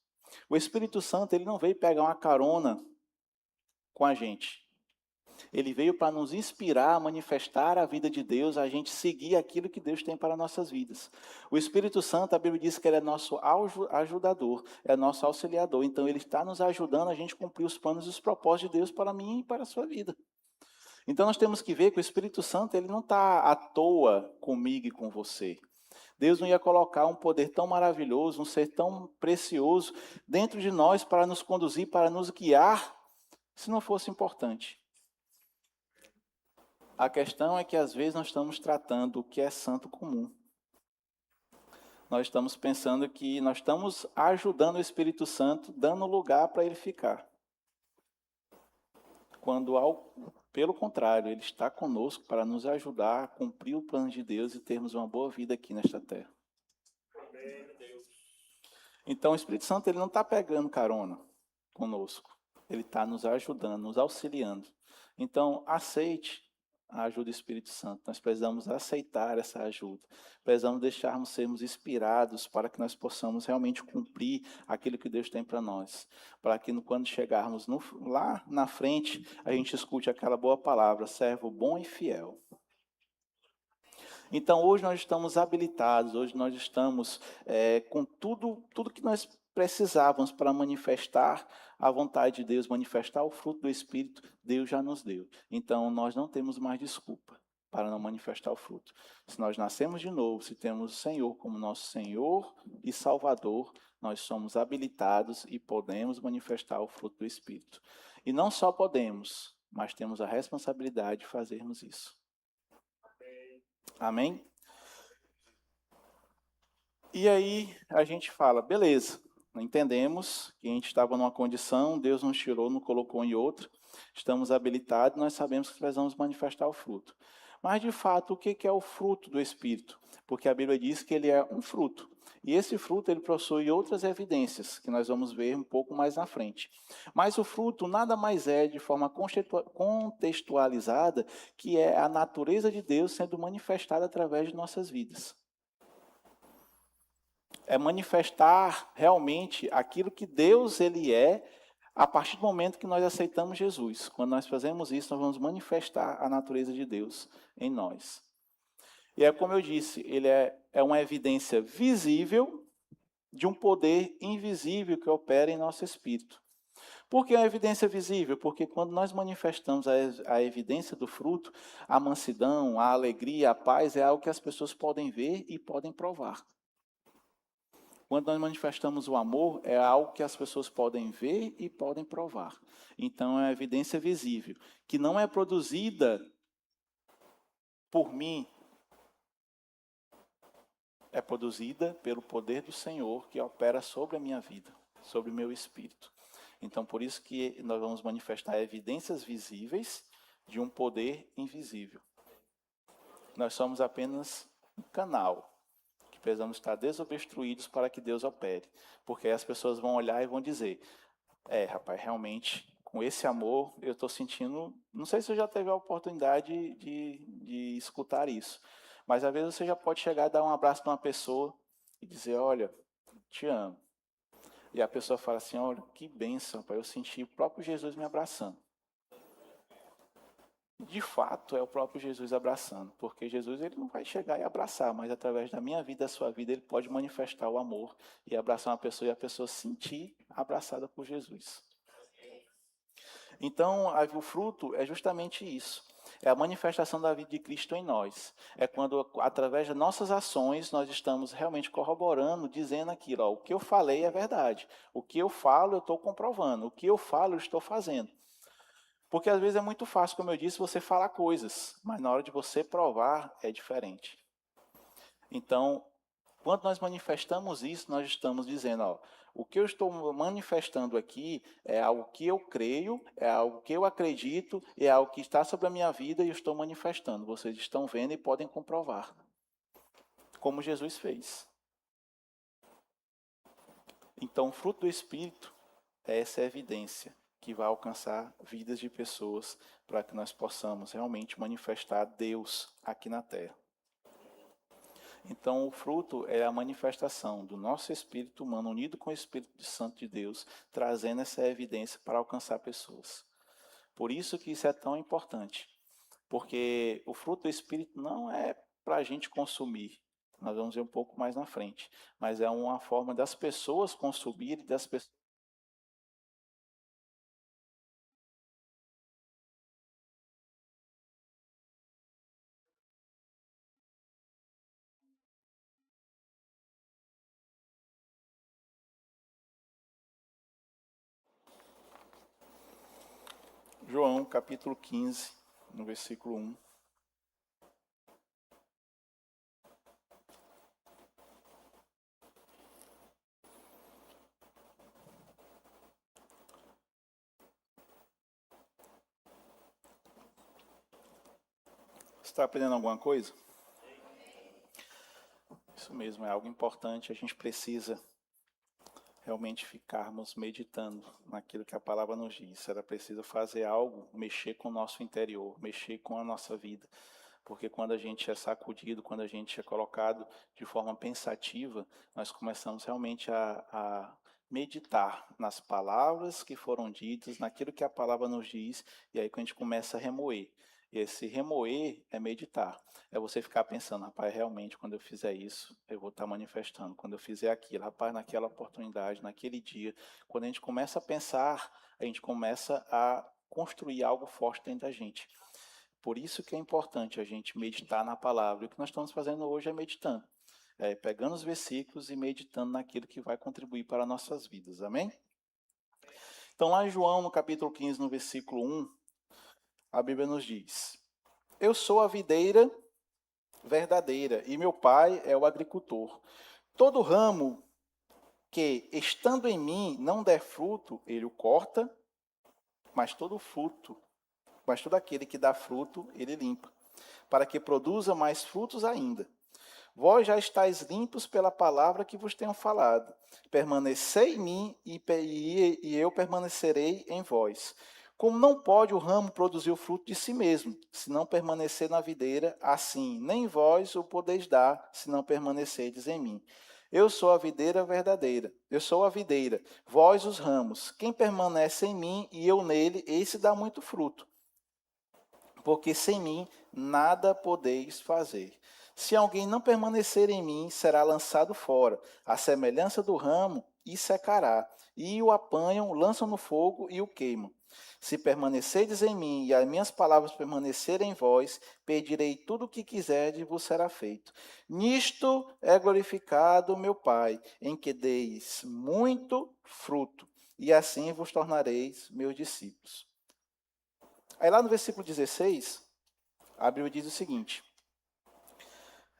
O Espírito Santo ele não veio pegar uma carona com a gente. Ele veio para nos inspirar a manifestar a vida de Deus, a gente seguir aquilo que Deus tem para nossas vidas. O Espírito Santo, a Bíblia diz que ele é nosso ajudador, é nosso auxiliador. Então ele está nos ajudando a gente cumprir os planos e os propósitos de Deus para mim e para a sua vida. Então nós temos que ver que o Espírito Santo ele não está à toa comigo e com você. Deus não ia colocar um poder tão maravilhoso, um ser tão precioso dentro de nós para nos conduzir, para nos guiar, se não fosse importante. A questão é que às vezes nós estamos tratando o que é santo comum. Nós estamos pensando que nós estamos ajudando o Espírito Santo, dando lugar para ele ficar. Quando, pelo contrário, ele está conosco para nos ajudar a cumprir o plano de Deus e termos uma boa vida aqui nesta terra. Então o Espírito Santo ele não está pegando carona conosco. Ele está nos ajudando, nos auxiliando. Então aceite a ajuda do Espírito Santo. Nós precisamos aceitar essa ajuda. Precisamos deixarmos sermos inspirados para que nós possamos realmente cumprir aquilo que Deus tem para nós. Para que quando chegarmos lá na frente, a gente escute aquela boa palavra, servo bom e fiel. Então hoje nós estamos habilitados, hoje nós estamos com tudo que nós precisávamos para manifestar a vontade de Deus, manifestar o fruto do Espírito, Deus já nos deu. Então nós não temos mais desculpa para não manifestar o fruto. Se nós nascemos de novo, se temos o Senhor como nosso Senhor e Salvador, nós somos habilitados e podemos manifestar o fruto do Espírito. E não só podemos, mas temos a responsabilidade de fazermos isso. Amém? E aí a gente fala, beleza, entendemos que a gente estava numa condição, Deus nos tirou, nos colocou em outra, estamos habilitados, nós sabemos que precisamos manifestar o fruto. Mas de fato, o que é o fruto do Espírito? Porque a Bíblia diz que ele é um fruto. E esse fruto ele possui outras evidências, que nós vamos ver um pouco mais na frente. Mas o fruto nada mais é, de forma contextualizada, que é a natureza de Deus sendo manifestada através de nossas vidas. É manifestar realmente aquilo que Deus ele é, a partir do momento que nós aceitamos Jesus. Quando nós fazemos isso, nós vamos manifestar a natureza de Deus em nós. E é como eu disse, ele é uma evidência visível de um poder invisível que opera em nosso espírito. Por que é uma evidência visível? Porque quando nós manifestamos a evidência do fruto, a mansidão, a alegria, a paz, é algo que as pessoas podem ver e podem provar. Quando nós manifestamos o amor, é algo que as pessoas podem ver e podem provar. Então, é a evidência visível, que não é produzida por mim, é produzida pelo poder do Senhor que opera sobre a minha vida, sobre o meu espírito. Então, por isso que nós vamos manifestar evidências visíveis de um poder invisível. Nós somos apenas um canal, que precisamos estar desobstruídos para que Deus opere. Porque aí as pessoas vão olhar e vão dizer, rapaz, realmente, com esse amor, eu estou sentindo... Não sei se você já teve a oportunidade de escutar isso, mas às vezes você já pode chegar e dar um abraço para uma pessoa e dizer, olha, te amo. E a pessoa fala assim, olha, que bênção, pai, eu senti o próprio Jesus me abraçando. De fato, é o próprio Jesus abraçando, porque Jesus ele não vai chegar e abraçar, mas através da minha vida, da sua vida, ele pode manifestar o amor e abraçar uma pessoa e a pessoa sentir abraçada por Jesus. Então, o fruto é justamente isso. É a manifestação da vida de Cristo em nós. É quando, através das nossas ações, nós estamos realmente corroborando, dizendo aquilo, o que eu falei é verdade. O que eu falo, eu estou comprovando. O que eu falo, eu estou fazendo. Porque às vezes é muito fácil, como eu disse, você falar coisas, mas na hora de você provar é diferente. Então, quando nós manifestamos isso, nós estamos dizendo, o que eu estou manifestando aqui é algo que eu creio, é algo que eu acredito, é algo que está sobre a minha vida e eu estou manifestando. Vocês estão vendo e podem comprovar, como Jesus fez. Então, o fruto do Espírito é essa evidência que vai alcançar vidas de pessoas para que nós possamos realmente manifestar Deus aqui na terra. Então, o fruto é a manifestação do nosso espírito humano unido com o Espírito Santo de Deus, trazendo essa evidência para alcançar pessoas. Por isso que isso é tão importante, porque o fruto do Espírito não é para a gente consumir, nós vamos ver um pouco mais na frente, mas é uma forma das pessoas consumirem, das pessoas. João, capítulo 15, no versículo 1. Você está aprendendo alguma coisa? Isso mesmo, é algo importante, a gente precisa realmente ficarmos meditando naquilo que a palavra nos diz. Era preciso fazer algo, mexer com o nosso interior, mexer com a nossa vida. Porque quando a gente é sacudido, quando a gente é colocado de forma pensativa, nós começamos realmente a meditar nas palavras que foram ditas, naquilo que a palavra nos diz, e aí que a gente começa a remoer. E esse remoer é meditar. É você ficar pensando, rapaz, realmente, quando eu fizer isso, eu vou estar manifestando. Quando eu fizer aquilo, rapaz, naquela oportunidade, naquele dia. Quando a gente começa a pensar, a gente começa a construir algo forte dentro da gente. Por isso que é importante a gente meditar na palavra. E o que nós estamos fazendo hoje é meditando. Pegando os versículos e meditando naquilo que vai contribuir para as nossas vidas. Amém? Então, lá em João, no capítulo 15, no versículo 1, a Bíblia nos diz: eu sou a videira verdadeira e meu pai é o agricultor. Todo ramo que, estando em mim, não der fruto, ele o corta, mas todo aquele que dá fruto, ele limpa, para que produza mais frutos ainda. Vós já estáis limpos pela palavra que vos tenho falado. Permanecei em mim e eu permanecerei em vós. Como não pode o ramo produzir o fruto de si mesmo, se não permanecer na videira, assim nem vós o podeis dar, se não permanecerdes em mim. Eu sou a videira verdadeira, vós os ramos. Quem permanece em mim e eu nele, esse dá muito fruto. Porque sem mim nada podeis fazer. Se alguém não permanecer em mim, será lançado fora, à semelhança do ramo, e secará. E o apanham, lançam no fogo e o queimam. Se permanecerdes em mim e as minhas palavras permanecerem em vós, pedirei tudo o que quiserdes e vos será feito. Nisto é glorificado o meu Pai, em que deis muito fruto, e assim vos tornareis meus discípulos. Aí lá no versículo 16, a Bíblia diz o seguinte: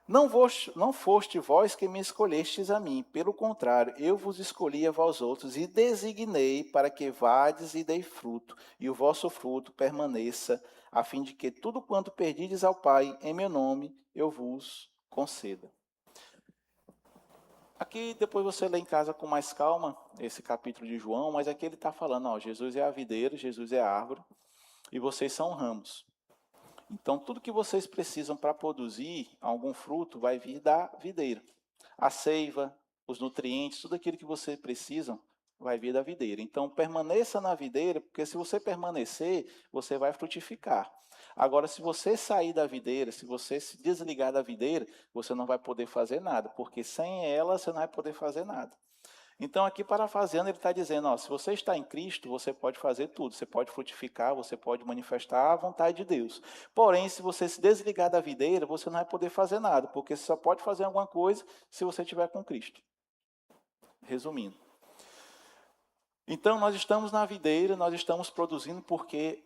não foste vós que me escolhestes a mim, pelo contrário, eu vos escolhi a vós outros e designei para que vades e dei fruto, e o vosso fruto permaneça, a fim de que tudo quanto perdides ao Pai, em meu nome, eu vos conceda. Aqui depois você lê em casa com mais calma esse capítulo de João, mas aqui ele está falando, ó, Jesus é a videira, Jesus é a árvore, e vocês são ramos. Então, tudo que vocês precisam para produzir algum fruto vai vir da videira. A seiva, os nutrientes, tudo aquilo que vocês precisam vai vir da videira. Então, permaneça na videira, porque se você permanecer, você vai frutificar. Agora, se você sair da videira, se você se desligar da videira, você não vai poder fazer nada, porque sem ela você não vai poder fazer nada. Então, aqui parafraseando, ele está dizendo, ó, se você está em Cristo, você pode fazer tudo, você pode frutificar, você pode manifestar a vontade de Deus. Porém, se você se desligar da videira, você não vai poder fazer nada, porque você só pode fazer alguma coisa se você estiver com Cristo. Resumindo. Então, nós estamos na videira, nós estamos produzindo porque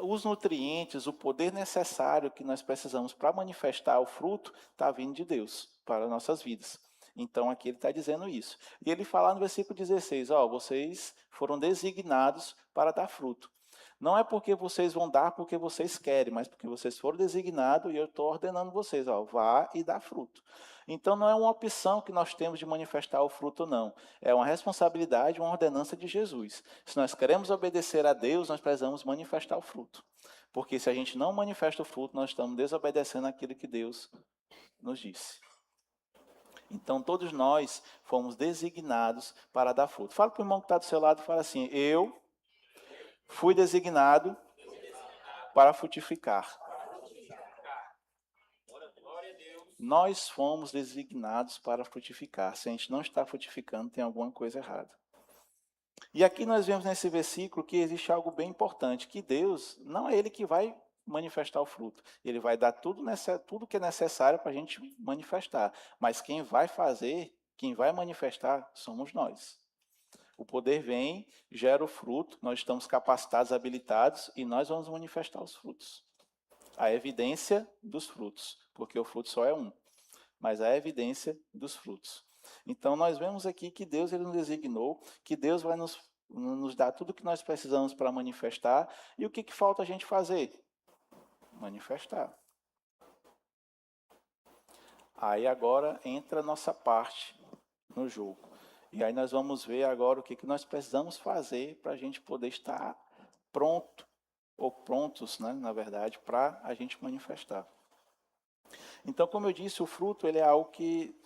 os nutrientes, o poder necessário que nós precisamos para manifestar o fruto, está vindo de Deus para as nossas vidas. Então, aqui ele está dizendo isso. E ele fala no versículo 16, ó, vocês foram designados para dar fruto. Não é porque vocês vão dar porque vocês querem, mas porque vocês foram designados e eu estou ordenando vocês, ó, vá e dá fruto. Então, não é uma opção que nós temos de manifestar o fruto, não. É uma responsabilidade, uma ordenança de Jesus. Se nós queremos obedecer a Deus, nós precisamos manifestar o fruto. Porque se a gente não manifesta o fruto, nós estamos desobedecendo aquilo que Deus nos disse. Então, todos nós fomos designados para dar fruto. Fala para o irmão que está do seu lado e fala assim, eu fui designado para frutificar. Nós fomos designados para frutificar. Se a gente não está frutificando, tem alguma coisa errada. E aqui nós vemos nesse versículo que existe algo bem importante, que Deus, não é Ele que vai manifestar o fruto. Ele vai dar tudo que é necessário para a gente manifestar. Mas quem vai fazer, quem vai manifestar, somos nós. O poder vem, gera o fruto, nós estamos capacitados, habilitados, e nós vamos manifestar os frutos. A evidência dos frutos, porque o fruto só é um, mas a evidência dos frutos. Então, nós vemos aqui que Deus ele nos designou, que Deus vai nos dar tudo o que nós precisamos para manifestar, e o que falta a gente fazer? Manifestar. Aí agora entra a nossa parte no jogo. E aí nós vamos ver agora o que nós precisamos fazer para a gente poder estar pronto, ou prontos, né, na verdade, para a gente manifestar. Então, como eu disse, o fruto ele é algo que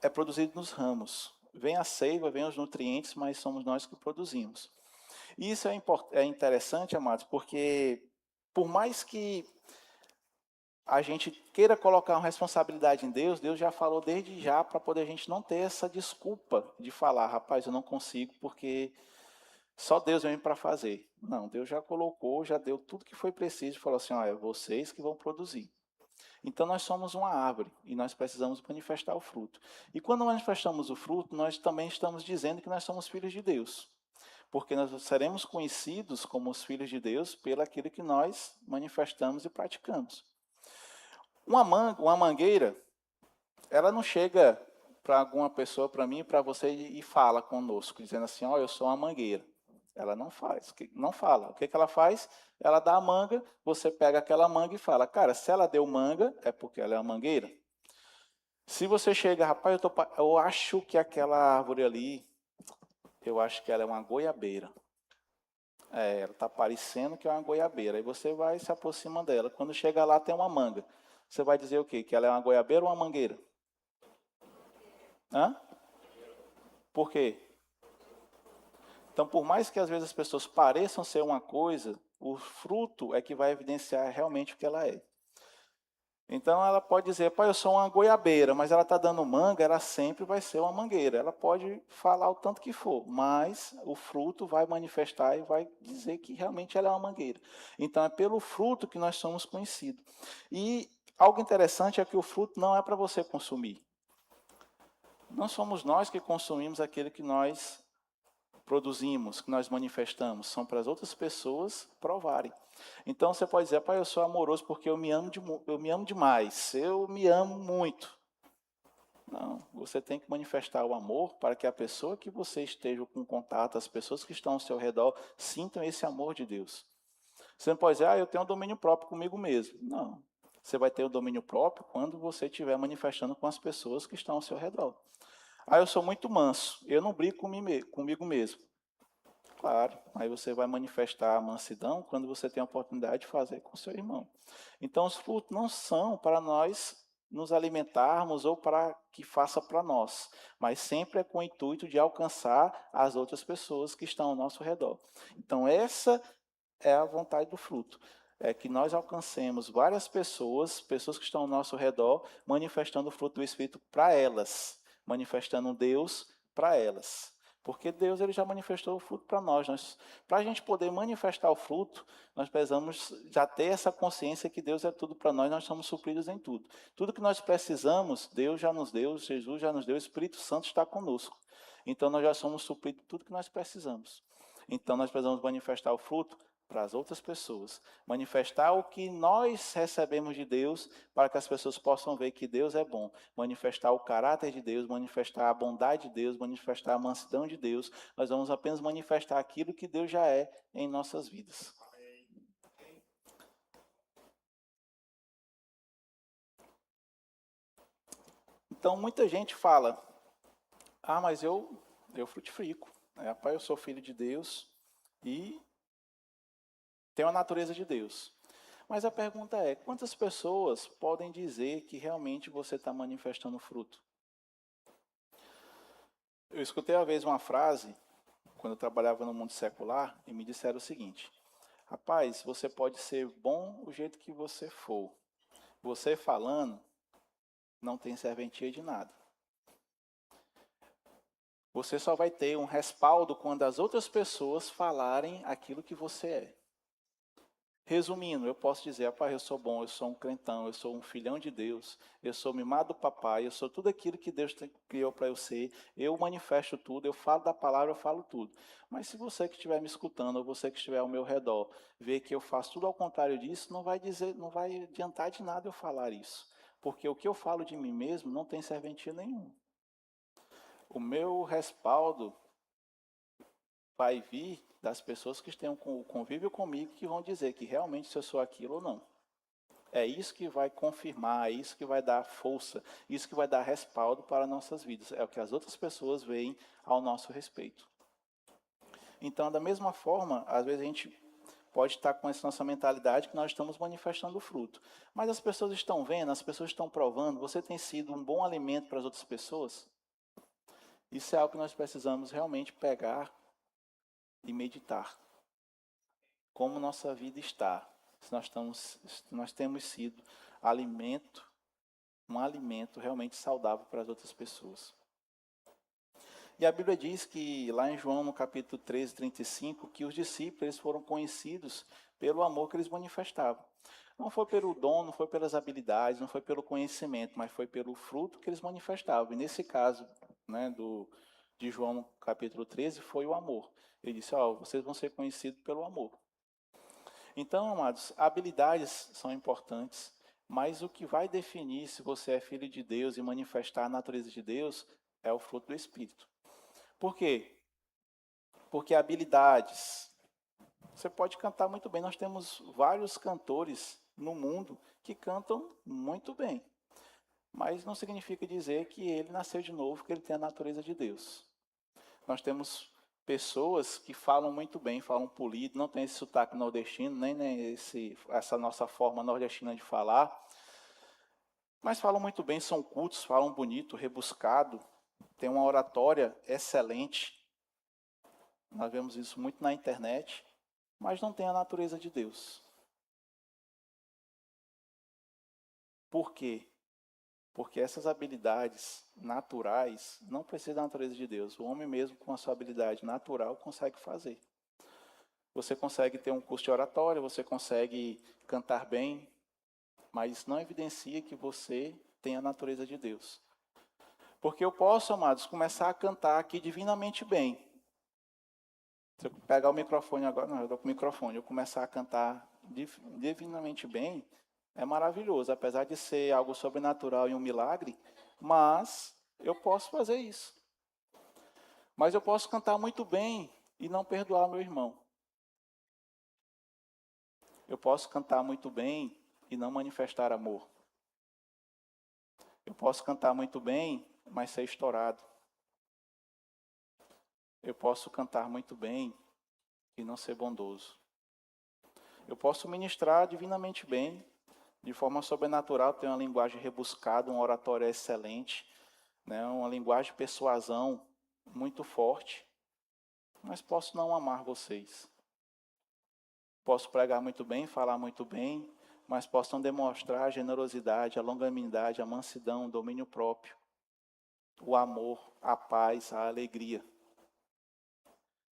é produzido nos ramos. Vem a seiva, vem os nutrientes, mas somos nós que produzimos. E isso é interessante, amados, porque por mais que a gente queira colocar uma responsabilidade em Deus, Deus já falou desde já para poder a gente não ter essa desculpa de falar, rapaz, eu não consigo porque só Deus vem para fazer. Não, Deus já colocou, já deu tudo que foi preciso e falou assim, ó, é vocês que vão produzir. Então nós somos uma árvore e nós precisamos manifestar o fruto. E quando manifestamos o fruto, nós também estamos dizendo que nós somos filhos de Deus. Porque nós seremos conhecidos como os filhos de Deus pelo aquilo que nós manifestamos e praticamos. Uma mangueira, ela não chega para alguma pessoa, para mim, para você e fala conosco, dizendo assim, ó, eu sou uma mangueira. Ela não faz, não fala. O que ela faz? Ela dá a manga, você pega aquela manga e fala, cara, se ela deu manga, é porque ela é uma mangueira. Se você chega, rapaz, eu acho que aquela árvore ali, eu acho que ela é uma goiabeira. Ela está parecendo que é uma goiabeira. Aí você vai e se aproxima dela. Quando chega lá, tem uma manga. Você vai dizer o quê? Que ela é uma goiabeira ou uma mangueira? Hã? Por quê? Então, por mais que às vezes as pessoas pareçam ser uma coisa, o fruto é que vai evidenciar realmente o que ela é. Então ela pode dizer, pai, eu sou uma goiabeira, mas ela está dando manga, ela sempre vai ser uma mangueira. Ela pode falar o tanto que for, mas o fruto vai manifestar e vai dizer que realmente ela é uma mangueira. Então é pelo fruto que nós somos conhecidos. E algo interessante é que o fruto não é para você consumir. Não somos nós que consumimos aquele que nós produzimos, que nós manifestamos, são para as outras pessoas provarem. Então você pode dizer, pai, eu sou amoroso porque eu me amo demais, eu me amo muito. Não, você tem que manifestar o amor para que a pessoa que você esteja com contato, as pessoas que estão ao seu redor, sintam esse amor de Deus. Você não pode dizer, eu tenho um domínio próprio comigo mesmo. Não, você vai ter o domínio próprio quando você estiver manifestando com as pessoas que estão ao seu redor. Eu sou muito manso, eu não brigo comigo mesmo. Claro, aí você vai manifestar a mansidão quando você tem a oportunidade de fazer com seu irmão. Então, os frutos não são para nós nos alimentarmos ou para que faça para nós, mas sempre é com o intuito de alcançar as outras pessoas que estão ao nosso redor. Então, essa é a vontade do fruto. É que nós alcancemos várias pessoas que estão ao nosso redor, manifestando o fruto do Espírito para elas, manifestando Deus para elas. Porque Deus ele já manifestou o fruto para nós. Para a gente poder manifestar o fruto, nós precisamos já ter essa consciência que Deus é tudo para nós somos supridos em tudo. Tudo que nós precisamos, Deus já nos deu, Jesus já nos deu, o Espírito Santo está conosco. Então nós já somos supridos de tudo que nós precisamos. Então nós precisamos manifestar o fruto para as outras pessoas, manifestar o que nós recebemos de Deus, para que as pessoas possam ver que Deus é bom, manifestar o caráter de Deus, manifestar a bondade de Deus, manifestar a mansidão de Deus. Nós vamos apenas manifestar aquilo que Deus já é em nossas vidas. Então, muita gente fala, mas eu frutifico, pai, eu sou filho de Deus e tenho a natureza de Deus. Mas a pergunta é, quantas pessoas podem dizer que realmente você está manifestando fruto? Eu escutei uma vez uma frase, quando eu trabalhava no mundo secular, e me disseram o seguinte, rapaz, você pode ser bom o jeito que você for. Você falando, não tem serventia de nada. Você só vai ter um respaldo quando as outras pessoas falarem aquilo que você é. Resumindo, eu posso dizer, pai, eu sou bom, eu sou um crentão, eu sou um filhão de Deus, eu sou mimado do papai, eu sou tudo aquilo que Deus criou para eu ser, eu manifesto tudo, eu falo da palavra, eu falo tudo. Mas se você que estiver me escutando, ou você que estiver ao meu redor, ver que eu faço tudo ao contrário disso, não vai adiantar de nada eu falar isso. Porque o que eu falo de mim mesmo não tem serventia nenhuma. O meu respaldo vai vir das pessoas que têm um convívio comigo que vão dizer que realmente se eu sou aquilo ou não. É isso que vai confirmar, é isso que vai dar força, isso que vai dar respaldo para nossas vidas. É o que as outras pessoas veem ao nosso respeito. Então, da mesma forma, às vezes a gente pode estar com essa nossa mentalidade que nós estamos manifestando o fruto. Mas as pessoas estão vendo, as pessoas estão provando, você tem sido um bom alimento para as outras pessoas? Isso é algo que nós precisamos realmente pegar e meditar. Como nossa vida está. Se nós temos sido um alimento realmente saudável para as outras pessoas. E a Bíblia diz que lá em João, no capítulo 13, 35, que os discípulos eles foram conhecidos pelo amor que eles manifestavam. Não foi pelo dom, não foi pelas habilidades, não foi pelo conhecimento, mas foi pelo fruto que eles manifestavam. E nesse caso, de João, no capítulo 13, foi o amor. Ele disse, vocês vão ser conhecidos pelo amor. Então, amados, habilidades são importantes, mas o que vai definir se você é filho de Deus e manifestar a natureza de Deus é o fruto do Espírito. Por quê? Porque habilidades, você pode cantar muito bem. Nós temos vários cantores no mundo que cantam muito bem, mas não significa dizer que ele nasceu de novo, que ele tem a natureza de Deus. Nós temos pessoas que falam muito bem, falam polido, não tem esse sotaque nordestino, nem essa nossa forma nordestina de falar, mas falam muito bem, são cultos, falam bonito, rebuscado, tem uma oratória excelente. Nós vemos isso muito na internet, mas não tem a natureza de Deus. Por quê? Porque essas habilidades naturais não precisam da natureza de Deus. O homem mesmo, com a sua habilidade natural, consegue fazer. Você consegue ter um curso de oratória, você consegue cantar bem, mas isso não evidencia que você tem a natureza de Deus. Porque eu posso, amados, começar a cantar aqui divinamente bem. Se eu pegar o microfone agora, não, eu dou com o microfone, eu começar a cantar divinamente bem, é maravilhoso, apesar de ser algo sobrenatural e um milagre, mas eu posso fazer isso. Mas eu posso cantar muito bem e não perdoar meu irmão. Eu posso cantar muito bem e não manifestar amor. Eu posso cantar muito bem, mas ser estourado. Eu posso cantar muito bem e não ser bondoso. Eu posso ministrar divinamente bem, de forma sobrenatural, ter uma linguagem rebuscada, uma oratória excelente, né, uma linguagem de persuasão muito forte, mas posso não amar vocês. Posso pregar muito bem, falar muito bem, mas posso não demonstrar a generosidade, a longanimidade, a mansidão, o domínio próprio, o amor, a paz, a alegria.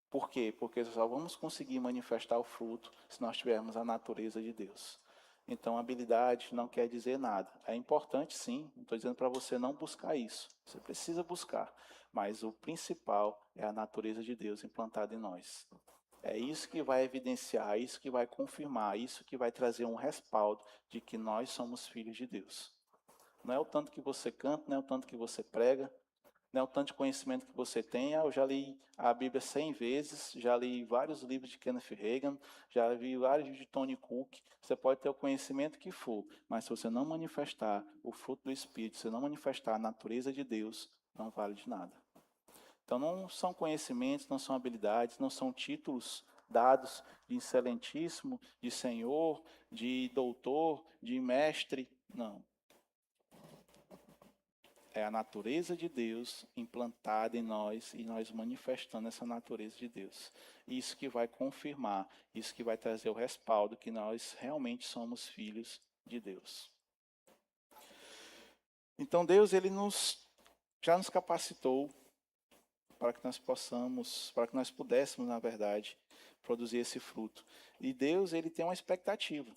Por quê? Porque só vamos conseguir manifestar o fruto se nós tivermos a natureza de Deus. Então, habilidade não quer dizer nada. É importante, sim. Não estou dizendo para você não buscar isso. Você precisa buscar. Mas o principal é a natureza de Deus implantada em nós. É isso que vai evidenciar, é isso que vai confirmar, é isso que vai trazer um respaldo de que nós somos filhos de Deus. Não é o tanto que você canta, não é o tanto que você prega, não é o tanto de conhecimento que você tem. Eu já li a Bíblia 100 vezes, já li vários livros de Kenneth Hagin, já vi vários livros de Tony Cook. Você pode ter o conhecimento que for, mas se você não manifestar o fruto do Espírito, se você não manifestar a natureza de Deus, não vale de nada. Então não são conhecimentos, não são habilidades, não são títulos dados de excelentíssimo, de senhor, de doutor, de mestre, não. É a natureza de Deus implantada em nós e nós manifestando essa natureza de Deus. Isso que vai confirmar, isso que vai trazer o respaldo que nós realmente somos filhos de Deus. Então Deus, ele já nos capacitou para que nós pudéssemos, na verdade, produzir esse fruto. E Deus, ele tem uma expectativa.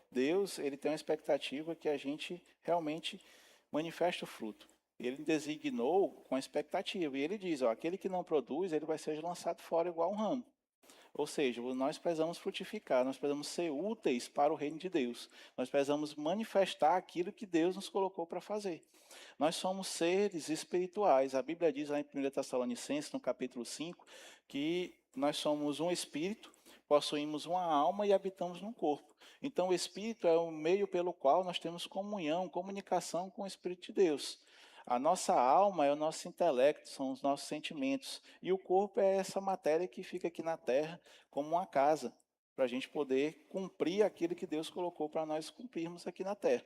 Deus, ele tem uma expectativa que a gente realmente manifesta o fruto. Ele designou com expectativa. E ele diz, aquele que não produz, ele vai ser lançado fora igual um ramo. Ou seja, nós precisamos frutificar, nós precisamos ser úteis para o reino de Deus. Nós precisamos manifestar aquilo que Deus nos colocou para fazer. Nós somos seres espirituais. A Bíblia diz lá em 1 Tessalonicenses, no capítulo 5, que nós somos um espírito, possuímos uma alma e habitamos num corpo. Então, o Espírito é o meio pelo qual nós temos comunhão, comunicação com o Espírito de Deus. A nossa alma é o nosso intelecto, são os nossos sentimentos. E o corpo é essa matéria que fica aqui na terra como uma casa, para a gente poder cumprir aquilo que Deus colocou para nós cumprirmos aqui na terra.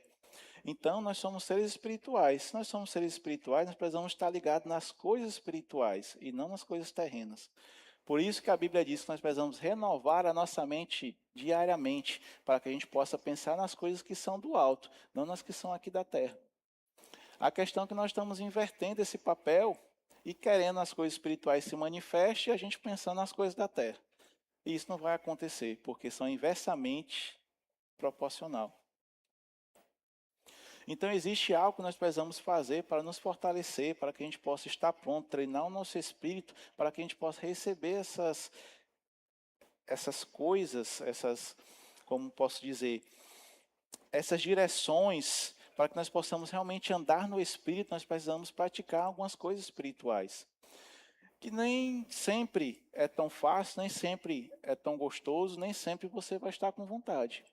Então, nós somos seres espirituais. Se nós somos seres espirituais, nós precisamos estar ligados nas coisas espirituais e não nas coisas terrenas. Por isso que a Bíblia diz que nós precisamos renovar a nossa mente diariamente, para que a gente possa pensar nas coisas que são do alto, não nas que são aqui da terra. A questão é que nós estamos invertendo esse papel e querendo as coisas espirituais se manifestem e a gente pensando nas coisas da terra. E isso não vai acontecer, porque são inversamente proporcional. Então, existe algo que nós precisamos fazer para nos fortalecer, para que a gente possa estar pronto, treinar o nosso espírito, para que a gente possa receber essas coisas, como posso dizer, essas direções, para que nós possamos realmente andar no espírito, nós precisamos praticar algumas coisas espirituais. Que nem sempre é tão fácil, nem sempre é tão gostoso, nem sempre você vai estar com vontade.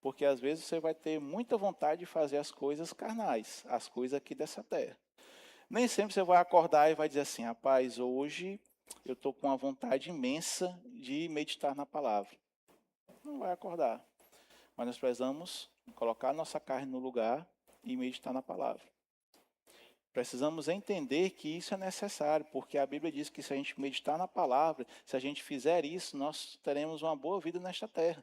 Porque às vezes você vai ter muita vontade de fazer as coisas carnais, as coisas aqui dessa terra. Nem sempre você vai acordar e vai dizer assim, rapaz, hoje eu estou com uma vontade imensa de meditar na palavra. Não vai acordar. Mas nós precisamos colocar a nossa carne no lugar e meditar na palavra. Precisamos entender que isso é necessário, porque a Bíblia diz que se a gente meditar na palavra, se a gente fizer isso, nós teremos uma boa vida nesta terra.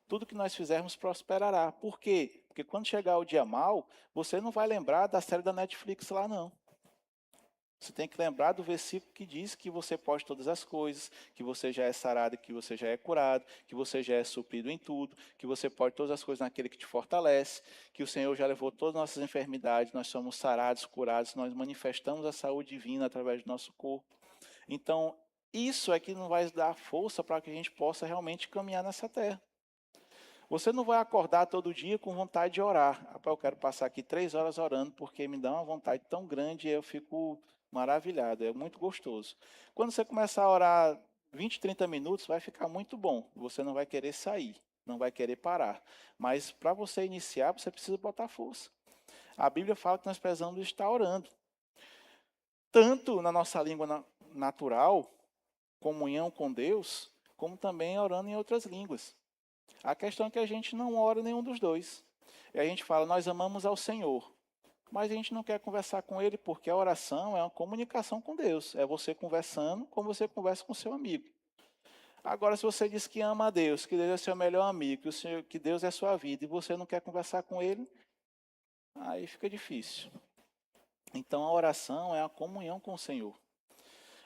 tudo que nós fizermos prosperará. Por quê? Porque quando chegar o dia mau, você não vai lembrar da série da Netflix lá, não. Você tem que lembrar do versículo que diz que você pode todas as coisas, que você já é sarado, que você já é curado, que você já é suprido em tudo, que você pode todas as coisas naquele que te fortalece, que o Senhor já levou todas as nossas enfermidades, nós somos sarados, curados, nós manifestamos a saúde divina através do nosso corpo. Então, isso é que não vai dar força para que a gente possa realmente caminhar nessa terra. Você não vai acordar todo dia com vontade de orar. Rapaz, eu quero passar aqui 3 horas orando, porque me dá uma vontade tão grande e eu fico maravilhado, é muito gostoso. Quando você começar a orar 20, 30 minutos, vai ficar muito bom. Você não vai querer sair, não vai querer parar. Mas para você iniciar, você precisa botar força. A Bíblia fala que nós precisamos estar orando. Tanto na nossa língua natural, comunhão com Deus, como também orando em outras línguas. A questão é que a gente não ora nenhum dos dois. E a gente fala, nós amamos ao Senhor. Mas a gente não quer conversar com Ele, porque a oração é uma comunicação com Deus. É você conversando como você conversa com seu amigo. Agora, se você diz que ama a Deus, que Deus é seu melhor amigo, que Deus é sua vida, e você não quer conversar com Ele, aí fica difícil. Então, a oração é a comunhão com o Senhor.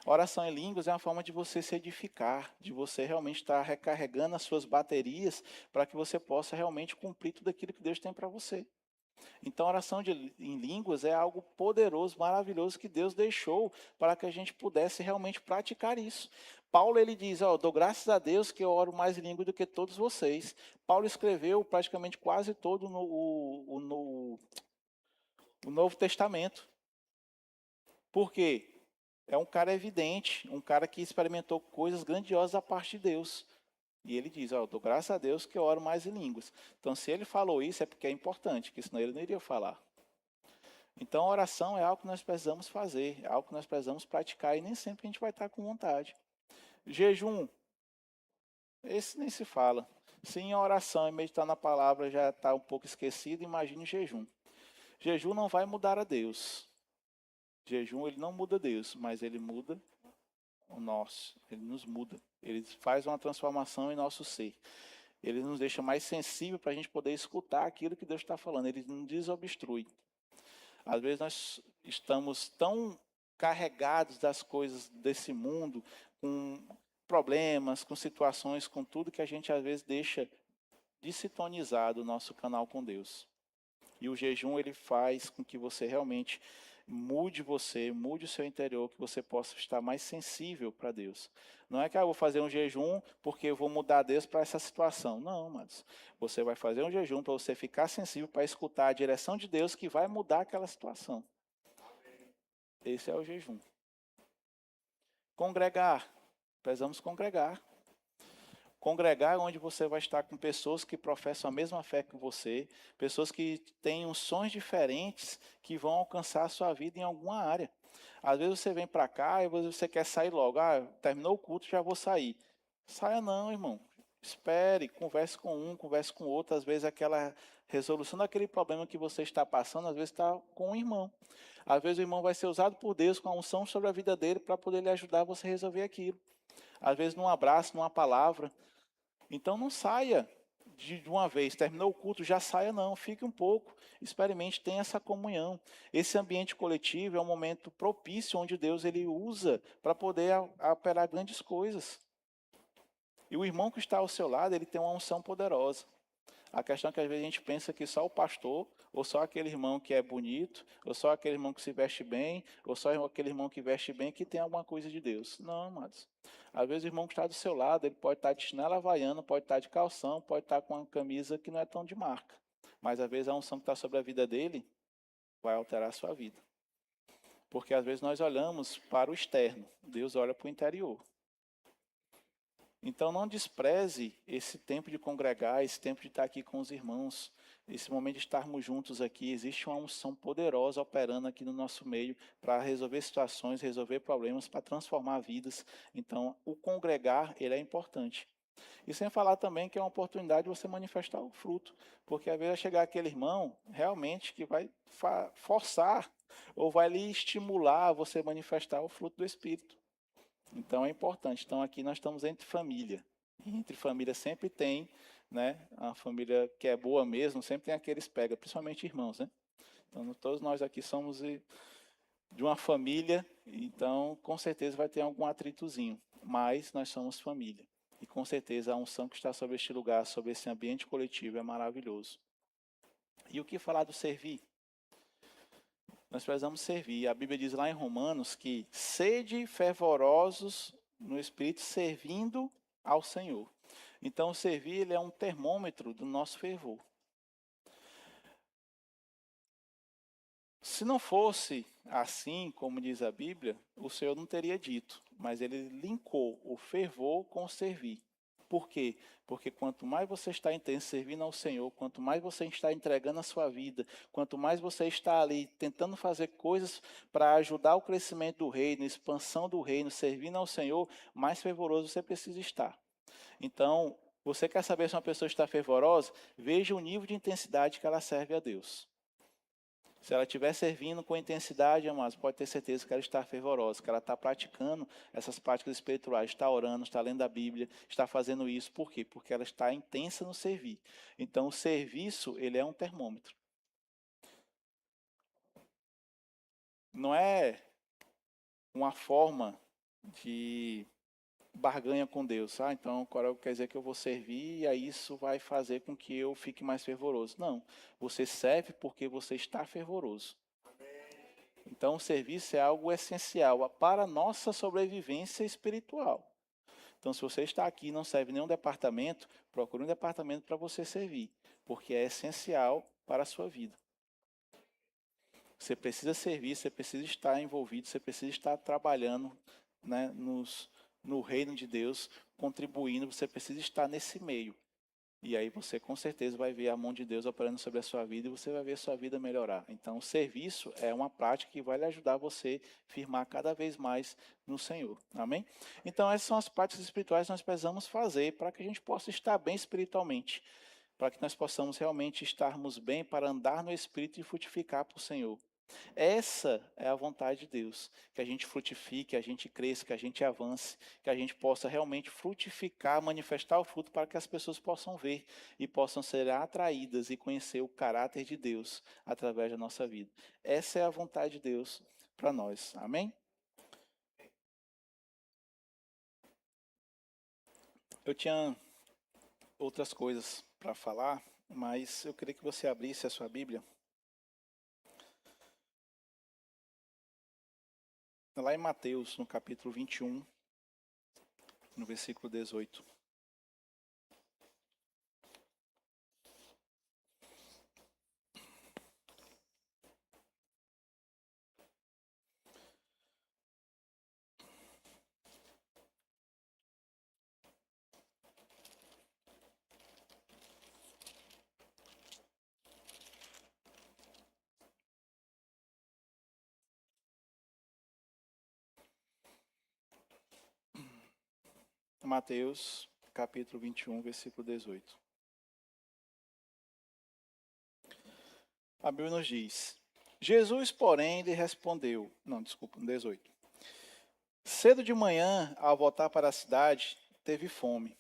A oração em línguas é uma forma de você se edificar, de você realmente estar recarregando as suas baterias para que você possa realmente cumprir tudo aquilo que Deus tem para você. Então, a oração em línguas é algo poderoso, maravilhoso que Deus deixou para que a gente pudesse realmente praticar isso. Paulo ele diz, dou graças a Deus que eu oro mais em línguas do que todos vocês. Paulo escreveu praticamente quase todo o Novo Testamento. Por quê? É um cara evidente, um cara que experimentou coisas grandiosas da parte de Deus. E ele diz, dou graças a Deus que eu oro mais em línguas. Então, se ele falou isso, é porque é importante, porque senão ele não iria falar. Então, a oração é algo que nós precisamos fazer, é algo que nós precisamos praticar, e nem sempre a gente vai estar com vontade. Jejum, esse nem se fala. Se em oração e meditar na palavra já está um pouco esquecido, imagine jejum. Jejum não vai mudar a Deus. Jejum, ele não muda Deus, mas ele muda o nosso, ele nos muda, ele faz uma transformação em nosso ser. Ele nos deixa mais sensível para a gente poder escutar aquilo que Deus está falando, ele nos desobstrui. Às vezes nós estamos tão carregados das coisas desse mundo, com problemas, com situações, com tudo, que a gente às vezes deixa desintonizado o nosso canal com Deus. E o jejum, ele faz com que você realmente mude o seu interior, que você possa estar mais sensível para Deus. Não é que eu vou fazer um jejum porque eu vou mudar Deus para essa situação. Não, mas você vai fazer um jejum para você ficar sensível, para escutar a direção de Deus que vai mudar aquela situação. Esse é o jejum. Congregar. Precisamos congregar. Congregar é onde você vai estar com pessoas que professam a mesma fé que você, pessoas que têm unções diferentes que vão alcançar a sua vida em alguma área. Às vezes você vem para cá e você quer sair logo. Terminou o culto, já vou sair. Saia não, irmão. Espere, converse com um, converse com outro. Às vezes aquela resolução daquele problema que você está passando, às vezes está com um irmão. Às vezes o irmão vai ser usado por Deus com a unção sobre a vida dele para poder lhe ajudar a você resolver aquilo. Às vezes num abraço, numa palavra. Então não saia de uma vez, terminou o culto, já saia não, fique um pouco, experimente, tenha essa comunhão. Esse ambiente coletivo é um momento propício onde Deus ele usa para poder operar grandes coisas. E o irmão que está ao seu lado, ele tem uma unção poderosa. A questão é que às vezes a gente pensa que só o pastor, ou só aquele irmão que é bonito, ou só aquele irmão que se veste bem, ou só aquele irmão que veste bem, que tem alguma coisa de Deus. Não, amados. Às vezes o irmão que está do seu lado, ele pode estar de chinela havaiana, pode estar de calção, pode estar com uma camisa que não é tão de marca. Mas às vezes a unção que está sobre a vida dele vai alterar a sua vida. Porque às vezes nós olhamos para o externo, Deus olha para o interior. Então não despreze esse tempo de congregar, esse tempo de estar aqui com os irmãos, esse momento de estarmos juntos aqui. Existe uma unção poderosa operando aqui no nosso meio para resolver situações, resolver problemas, para transformar vidas. Então o congregar, ele é importante. E sem falar também que é uma oportunidade de você manifestar o fruto, porque às vezes vai chegar aquele irmão realmente que vai forçar ou vai lhe estimular a você manifestar o fruto do Espírito. Então é importante. Então aqui nós estamos entre família. E entre família sempre tem né? A família que é boa mesmo, sempre tem aqueles pega, principalmente irmãos, né? Então, todos nós aqui somos de uma família, então com certeza vai ter algum atritozinho, mas nós somos família. E com certeza a unção que está sobre este lugar, sobre esse ambiente coletivo é maravilhoso. E o que falar do servir? Nós precisamos servir. A Bíblia diz lá em Romanos que sede fervorosos no Espírito, servindo ao Senhor. Então, servir ele é um termômetro do nosso fervor. Se não fosse assim, como diz a Bíblia, o Senhor não teria dito, mas ele linkou o fervor com o servir. Por quê? Porque quanto mais você está intenso servindo ao Senhor, quanto mais você está entregando a sua vida, quanto mais você está ali tentando fazer coisas para ajudar o crescimento do reino, a expansão do reino, servindo ao Senhor, mais fervoroso você precisa estar. Então, você quer saber se uma pessoa está fervorosa? Veja o nível de intensidade que ela serve a Deus. Se ela estiver servindo com intensidade, amados, pode ter certeza que ela está fervorosa, que ela está praticando essas práticas espirituais, está orando, está lendo a Bíblia, está fazendo isso. Por quê? Porque ela está intensa no servir. Então, o serviço, ele é um termômetro. Não é uma forma de barganha com Deus. Então, agora quer dizer que eu vou servir e aí isso vai fazer com que eu fique mais fervoroso. Não, você serve porque você está fervoroso. Então, o serviço é algo essencial para a nossa sobrevivência espiritual. Então, se você está aqui e não serve nenhum departamento, procure um departamento para você servir, porque é essencial para a sua vida. Você precisa servir, você precisa estar envolvido, você precisa estar trabalhando, né, no reino de Deus, contribuindo, você precisa estar nesse meio. E aí você com certeza vai ver a mão de Deus operando sobre a sua vida e você vai ver a sua vida melhorar. Então o serviço é uma prática que vai lhe ajudar você a firmar cada vez mais no Senhor. Amém? Então essas são as práticas espirituais que nós precisamos fazer para que a gente possa estar bem espiritualmente. Para que nós possamos realmente estarmos bem para andar no Espírito e frutificar para o Senhor. Essa é a vontade de Deus, que a gente frutifique, que a gente cresça, que a gente avance, que a gente possa realmente frutificar, manifestar o fruto para que as pessoas possam ver e possam ser atraídas e conhecer o caráter de Deus através da nossa vida. Essa é a vontade de Deus para nós. Amém? Eu tinha outras coisas para falar, mas eu queria que você abrisse a sua Bíblia. Lá em Mateus, no capítulo 21, no versículo 18. Mateus, capítulo 21, versículo 18. A Bíblia nos diz: Jesus, porém, lhe respondeu... Não, desculpa, 18. Cedo de manhã, ao voltar para a cidade, teve fome.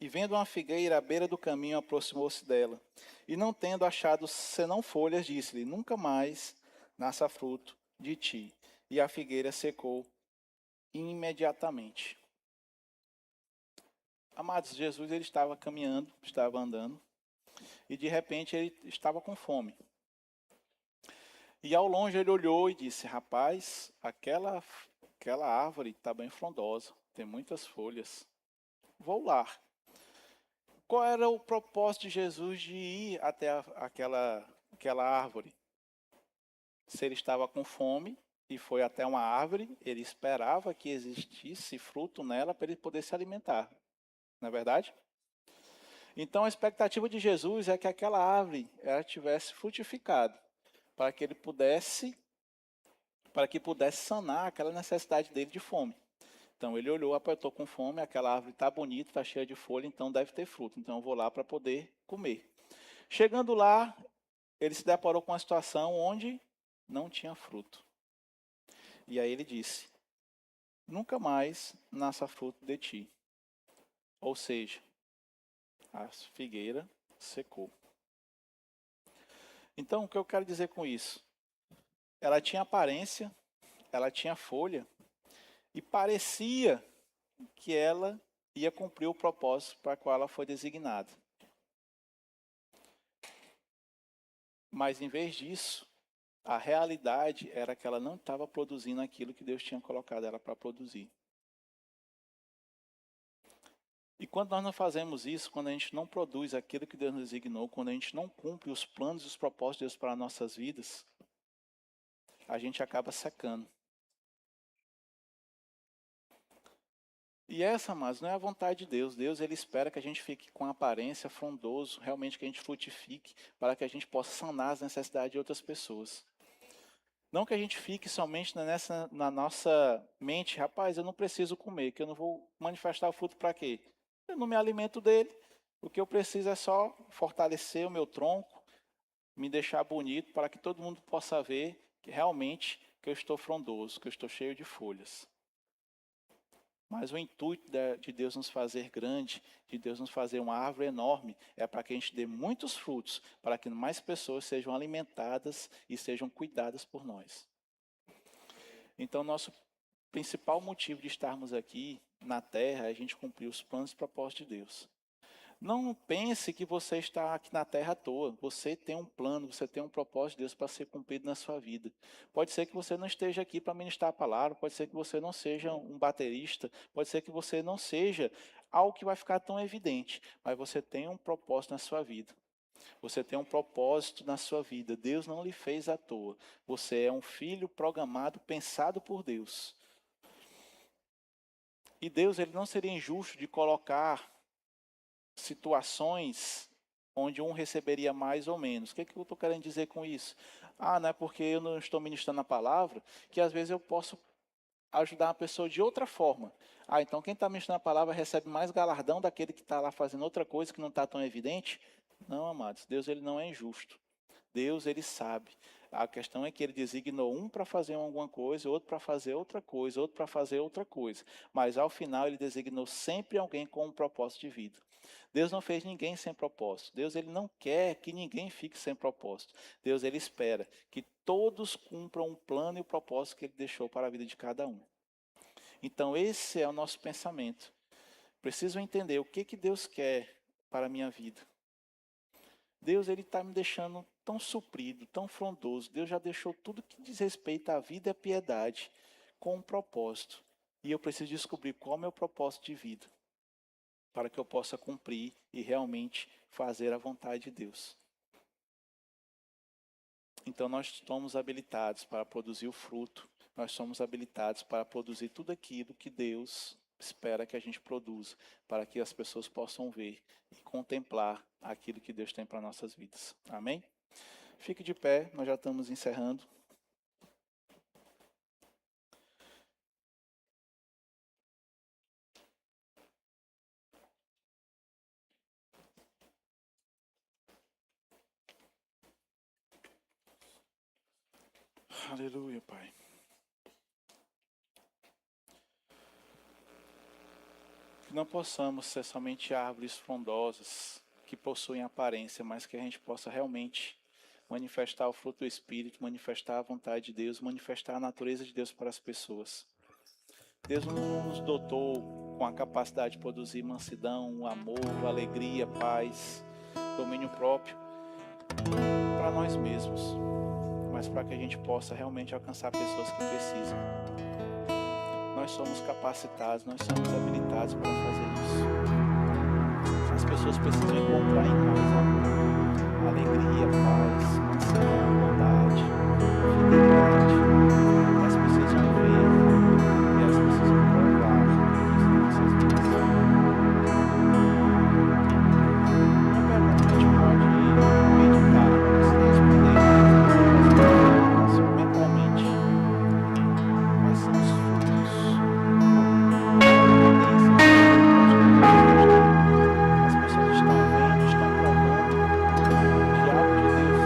E vendo uma figueira à beira do caminho, aproximou-se dela. E não tendo achado senão folhas, disse-lhe: Nunca mais nasça fruto de ti. E a figueira secou imediatamente. Amados, Jesus ele estava caminhando, estava andando, e de repente ele estava com fome. E ao longe ele olhou e disse: Rapaz, aquela árvore está bem frondosa, tem muitas folhas. Vou lá. Qual era o propósito de Jesus de ir até aquela árvore? Se ele estava com fome e foi até uma árvore, ele esperava que existisse fruto nela para ele poder se alimentar. Não é verdade? Então a expectativa de Jesus é que aquela árvore ela tivesse frutificado, para que pudesse sanar aquela necessidade dele de fome. Então ele olhou, apertou com fome, aquela árvore está bonita, está cheia de folha, então deve ter fruto. Então eu vou lá para poder comer. Chegando lá, ele se deparou com uma situação onde não tinha fruto. E aí ele disse: Nunca mais nasça fruto de ti. Ou seja, a figueira secou. Então, o que eu quero dizer com isso? Ela tinha aparência, ela tinha folha, e parecia que ela ia cumprir o propósito para o qual ela foi designada. Mas, em vez disso, a realidade era que ela não estava produzindo aquilo que Deus tinha colocado ela para produzir. E quando nós não fazemos isso, quando a gente não produz aquilo que Deus nos designou, quando a gente não cumpre os planos e os propósitos de Deus para as nossas vidas, a gente acaba secando. E essa, mas não é a vontade de Deus. Deus, ele espera que a gente fique com aparência frondoso, realmente que a gente frutifique, para que a gente possa sanar as necessidades de outras pessoas. Não que a gente fique somente na nossa mente, rapaz, eu não preciso comer, que eu não vou manifestar o fruto para quê? Eu não me alimento dele. O que eu preciso é só fortalecer o meu tronco, me deixar bonito, para que todo mundo possa ver que realmente que eu estou frondoso, que eu estou cheio de folhas. Mas o intuito de Deus nos fazer grande, de Deus nos fazer uma árvore enorme, é para que a gente dê muitos frutos, para que mais pessoas sejam alimentadas e sejam cuidadas por nós. Então, nosso principal motivo de estarmos aqui na Terra é a gente cumprir os planos e propósitos de Deus. Não pense que você está aqui na Terra à toa. Você tem um plano, você tem um propósito de Deus para ser cumprido na sua vida. Pode ser que você não esteja aqui para ministrar a palavra, pode ser que você não seja um baterista, pode ser que você não seja algo que vai ficar tão evidente, mas você tem um propósito na sua vida. Você tem um propósito na sua vida. Deus não lhe fez à toa. Você é um filho programado, pensado por Deus. E Deus, ele não seria injusto de colocar situações onde um receberia mais ou menos. O que eu estou querendo dizer com isso? Não é porque eu não estou ministrando a palavra, que às vezes eu posso ajudar uma pessoa de outra forma. Então quem está ministrando a palavra recebe mais galardão daquele que está lá fazendo outra coisa que não está tão evidente? Não, amados, Deus, ele não é injusto. Deus, ele sabe. A questão é que ele designou um para fazer alguma coisa, outro para fazer outra coisa, outro para fazer outra coisa. Mas ao final ele designou sempre alguém com um propósito de vida. Deus não fez ninguém sem propósito. Deus, ele não quer que ninguém fique sem propósito. Deus, ele espera que todos cumpram o plano e o propósito que ele deixou para a vida de cada um. Então esse é o nosso pensamento. Preciso entender o que Deus quer para a minha vida. Deus, ele está me deixando tão suprido, tão frondoso. Deus já deixou tudo que diz respeito à vida e à piedade com um propósito. E eu preciso descobrir qual é o meu propósito de vida, para que eu possa cumprir e realmente fazer a vontade de Deus. Então nós somos habilitados para produzir o fruto. Nós somos habilitados para produzir tudo aquilo que Deus espera que a gente produza, para que as pessoas possam ver e contemplar aquilo que Deus tem para nossas vidas. Amém? Fique de pé, nós já estamos encerrando. Aleluia, Pai. Que não possamos ser somente árvores frondosas que possuem aparência, mas que a gente possa realmente manifestar o fruto do Espírito, manifestar a vontade de Deus, manifestar a natureza de Deus para as pessoas. Deus não nos dotou com a capacidade de produzir mansidão, amor, alegria, paz, domínio próprio para nós mesmos, mas para que a gente possa realmente alcançar pessoas que precisam. Nós somos capacitados, nós somos habilitados para fazer isso. As pessoas precisam encontrar em nós amor, alegria, paz, mansidão, bondade, fidelidade. Elas precisam ver e elas precisam provar isso em nossas vidas. Uma pergunta que a gente pode meditar, responder mentalmente. Quais são os frutos? As pessoas estão vendo, estão provando de algo de Deus.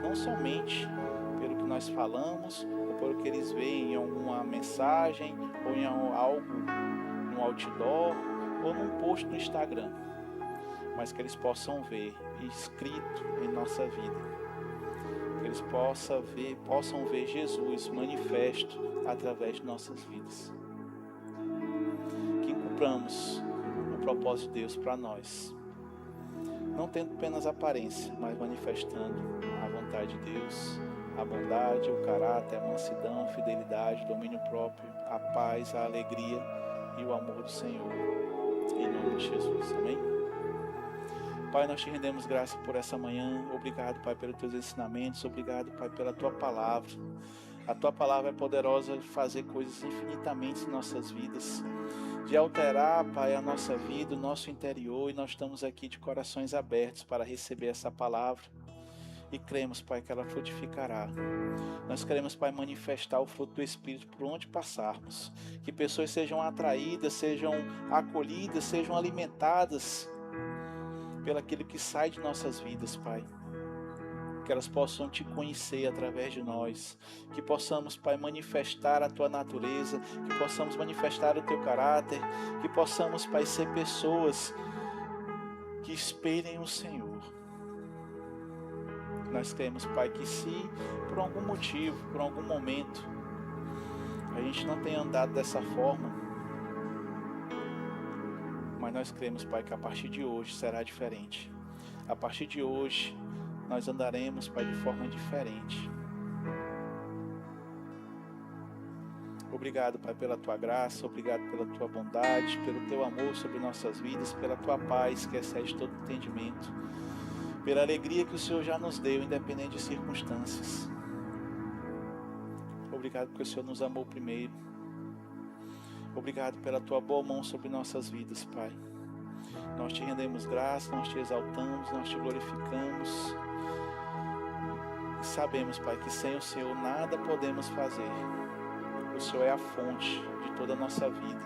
não somente pelo que nós falamos, ou pelo que eles veem em alguma mensagem, ou em algo, num outdoor, ou num post no Instagram, mas que eles possam ver escrito em nossa vida, que eles possam ver Jesus manifesto através de nossas vidas, que cumpramos o propósito de Deus para nós, não tendo apenas aparência, mas manifestando a vontade de Deus, a bondade, o caráter, a mansidão, a fidelidade, o domínio próprio, a paz, a alegria e o amor do Senhor, em nome de Jesus, amém? Pai, nós te rendemos graça por essa manhã. Obrigado, Pai, pelos teus ensinamentos. Obrigado, Pai, pela tua palavra. A tua palavra é poderosa de fazer coisas infinitamente em nossas vidas, de alterar, Pai, a nossa vida, o nosso interior, e nós estamos aqui de corações abertos para receber essa palavra. E cremos, Pai, que ela frutificará. Nós queremos, Pai, manifestar o fruto do Espírito por onde passarmos. Que pessoas sejam atraídas, sejam acolhidas, sejam alimentadas pelo aquilo que sai de nossas vidas, Pai. Que elas possam te conhecer através de nós. Que possamos, Pai, manifestar a tua natureza. Que possamos manifestar o teu caráter. Que possamos, Pai, ser pessoas que esperem o Senhor. Nós cremos, Pai, que se por algum motivo, por algum momento, a gente não tenha andado dessa forma, mas nós cremos, Pai, que a partir de hoje será diferente. A partir de hoje, nós andaremos, Pai, de forma diferente. Obrigado, Pai, pela tua graça, obrigado pela tua bondade, pelo teu amor sobre nossas vidas, pela tua paz que excede todo entendimento, pela alegria que o Senhor já nos deu, independente de circunstâncias. Obrigado porque o Senhor nos amou primeiro. Obrigado pela tua boa mão sobre nossas vidas, Pai. Nós te rendemos graça, nós te exaltamos, nós te glorificamos. E sabemos, Pai, que sem o Senhor nada podemos fazer. O Senhor é a fonte de toda a nossa vida.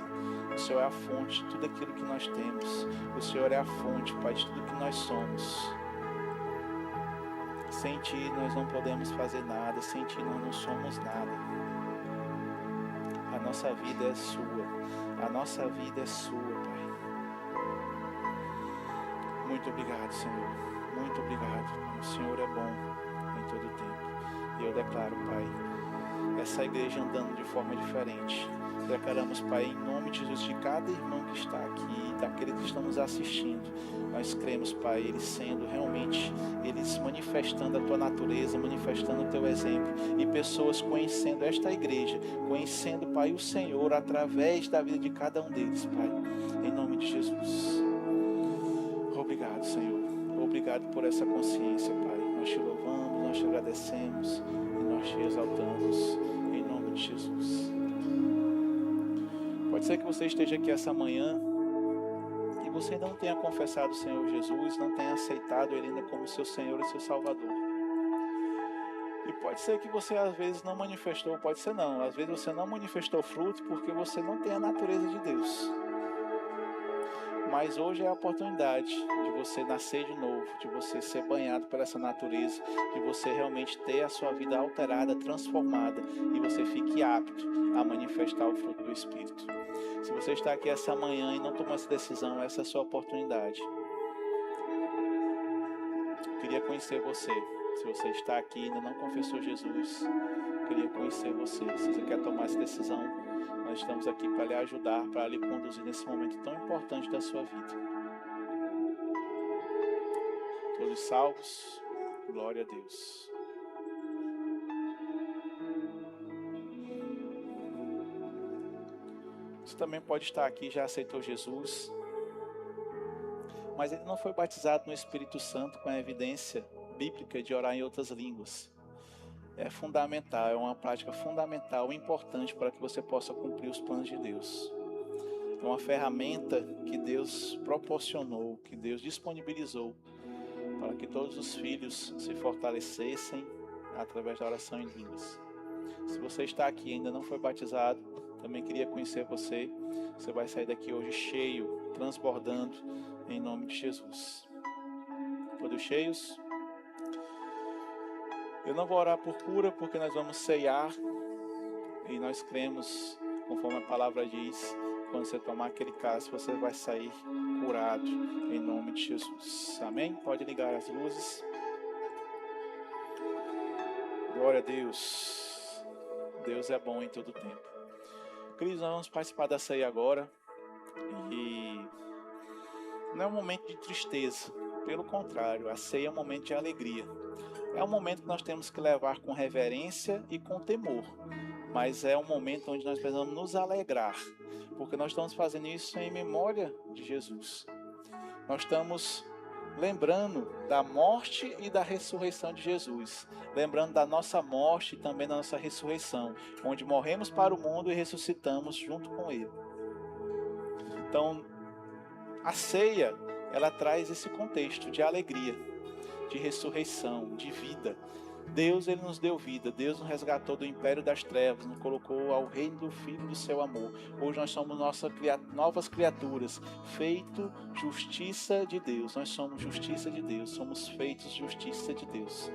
O Senhor é a fonte de tudo aquilo que nós temos. O Senhor é a fonte, Pai, de tudo que nós somos. Sem Ti nós não podemos fazer nada, sem Ti nós não somos nada. A nossa vida é Sua, a nossa vida é Sua, Pai. Muito obrigado, Senhor, muito obrigado. O Senhor é bom em todo o tempo. E eu declaro, Pai, essa igreja andando de forma diferente. Declaramos, Pai, em nome de Jesus, de cada irmão que está aqui, daqueles que estão nos assistindo. Nós cremos, Pai, eles sendo realmente, eles manifestando a Tua natureza, manifestando o Teu exemplo. E pessoas conhecendo esta igreja, conhecendo, Pai, o Senhor através da vida de cada um deles, Pai. Em nome de Jesus. Obrigado, Senhor. Obrigado por essa consciência, Pai. Nós te louvamos, nós te agradecemos e nós te exaltamos. Em nome de Jesus. Pode ser que você esteja aqui essa manhã e você não tenha confessado o Senhor Jesus, não tenha aceitado Ele ainda como seu Senhor e seu Salvador. E pode ser que você às vezes não manifestou, pode ser não, às vezes você não manifestou fruto porque você não tem a natureza de Deus. Mas hoje é a oportunidade de você nascer de novo, de você ser banhado por essa natureza, de você realmente ter a sua vida alterada, transformada, e você fique apto a manifestar o fruto do Espírito. Se você está aqui essa manhã e não tomou essa decisão, essa é a sua oportunidade. Eu queria conhecer você. Se você está aqui e ainda não confessou Jesus, eu queria conhecer você. Se você quer tomar essa decisão, nós estamos aqui para lhe ajudar, para lhe conduzir nesse momento tão importante da sua vida. Todos salvos, glória a Deus. Você também pode estar aqui, já aceitou Jesus, mas ele não foi batizado no Espírito Santo com a evidência bíblica de orar em outras línguas. É fundamental, é uma prática fundamental e importante para que você possa cumprir os planos de Deus. É uma ferramenta que Deus proporcionou, que Deus disponibilizou para que todos os filhos se fortalecessem através da oração em línguas. Se você está aqui e ainda não foi batizado, também queria conhecer você. Você vai sair daqui hoje cheio, transbordando, em nome de Jesus. Todos cheios? Eu não vou orar por cura, porque nós vamos ceiar. E nós cremos, conforme a palavra diz, quando você tomar aquele cálice, você vai sair curado, em nome de Jesus. Amém? Pode ligar as luzes. Glória a Deus. Deus é bom em todo tempo. Queridos, nós vamos participar da ceia agora. E não é um momento de tristeza. Pelo contrário, a ceia é um momento de alegria. É um momento que nós temos que levar com reverência e com temor. Mas é um momento onde nós precisamos nos alegrar. Porque nós estamos fazendo isso em memória de Jesus. Nós estamos lembrando da morte e da ressurreição de Jesus. Lembrando da nossa morte e também da nossa ressurreição. Onde morremos para o mundo e ressuscitamos junto com Ele. Então, a ceia, ela traz esse contexto de alegria, de ressurreição, de vida. Deus, Ele nos deu vida. Deus nos resgatou do império das trevas, nos colocou ao reino do Filho do seu amor. Hoje nós somos novas criaturas, feito justiça de Deus. Nós somos justiça de Deus, somos feitos justiça de Deus.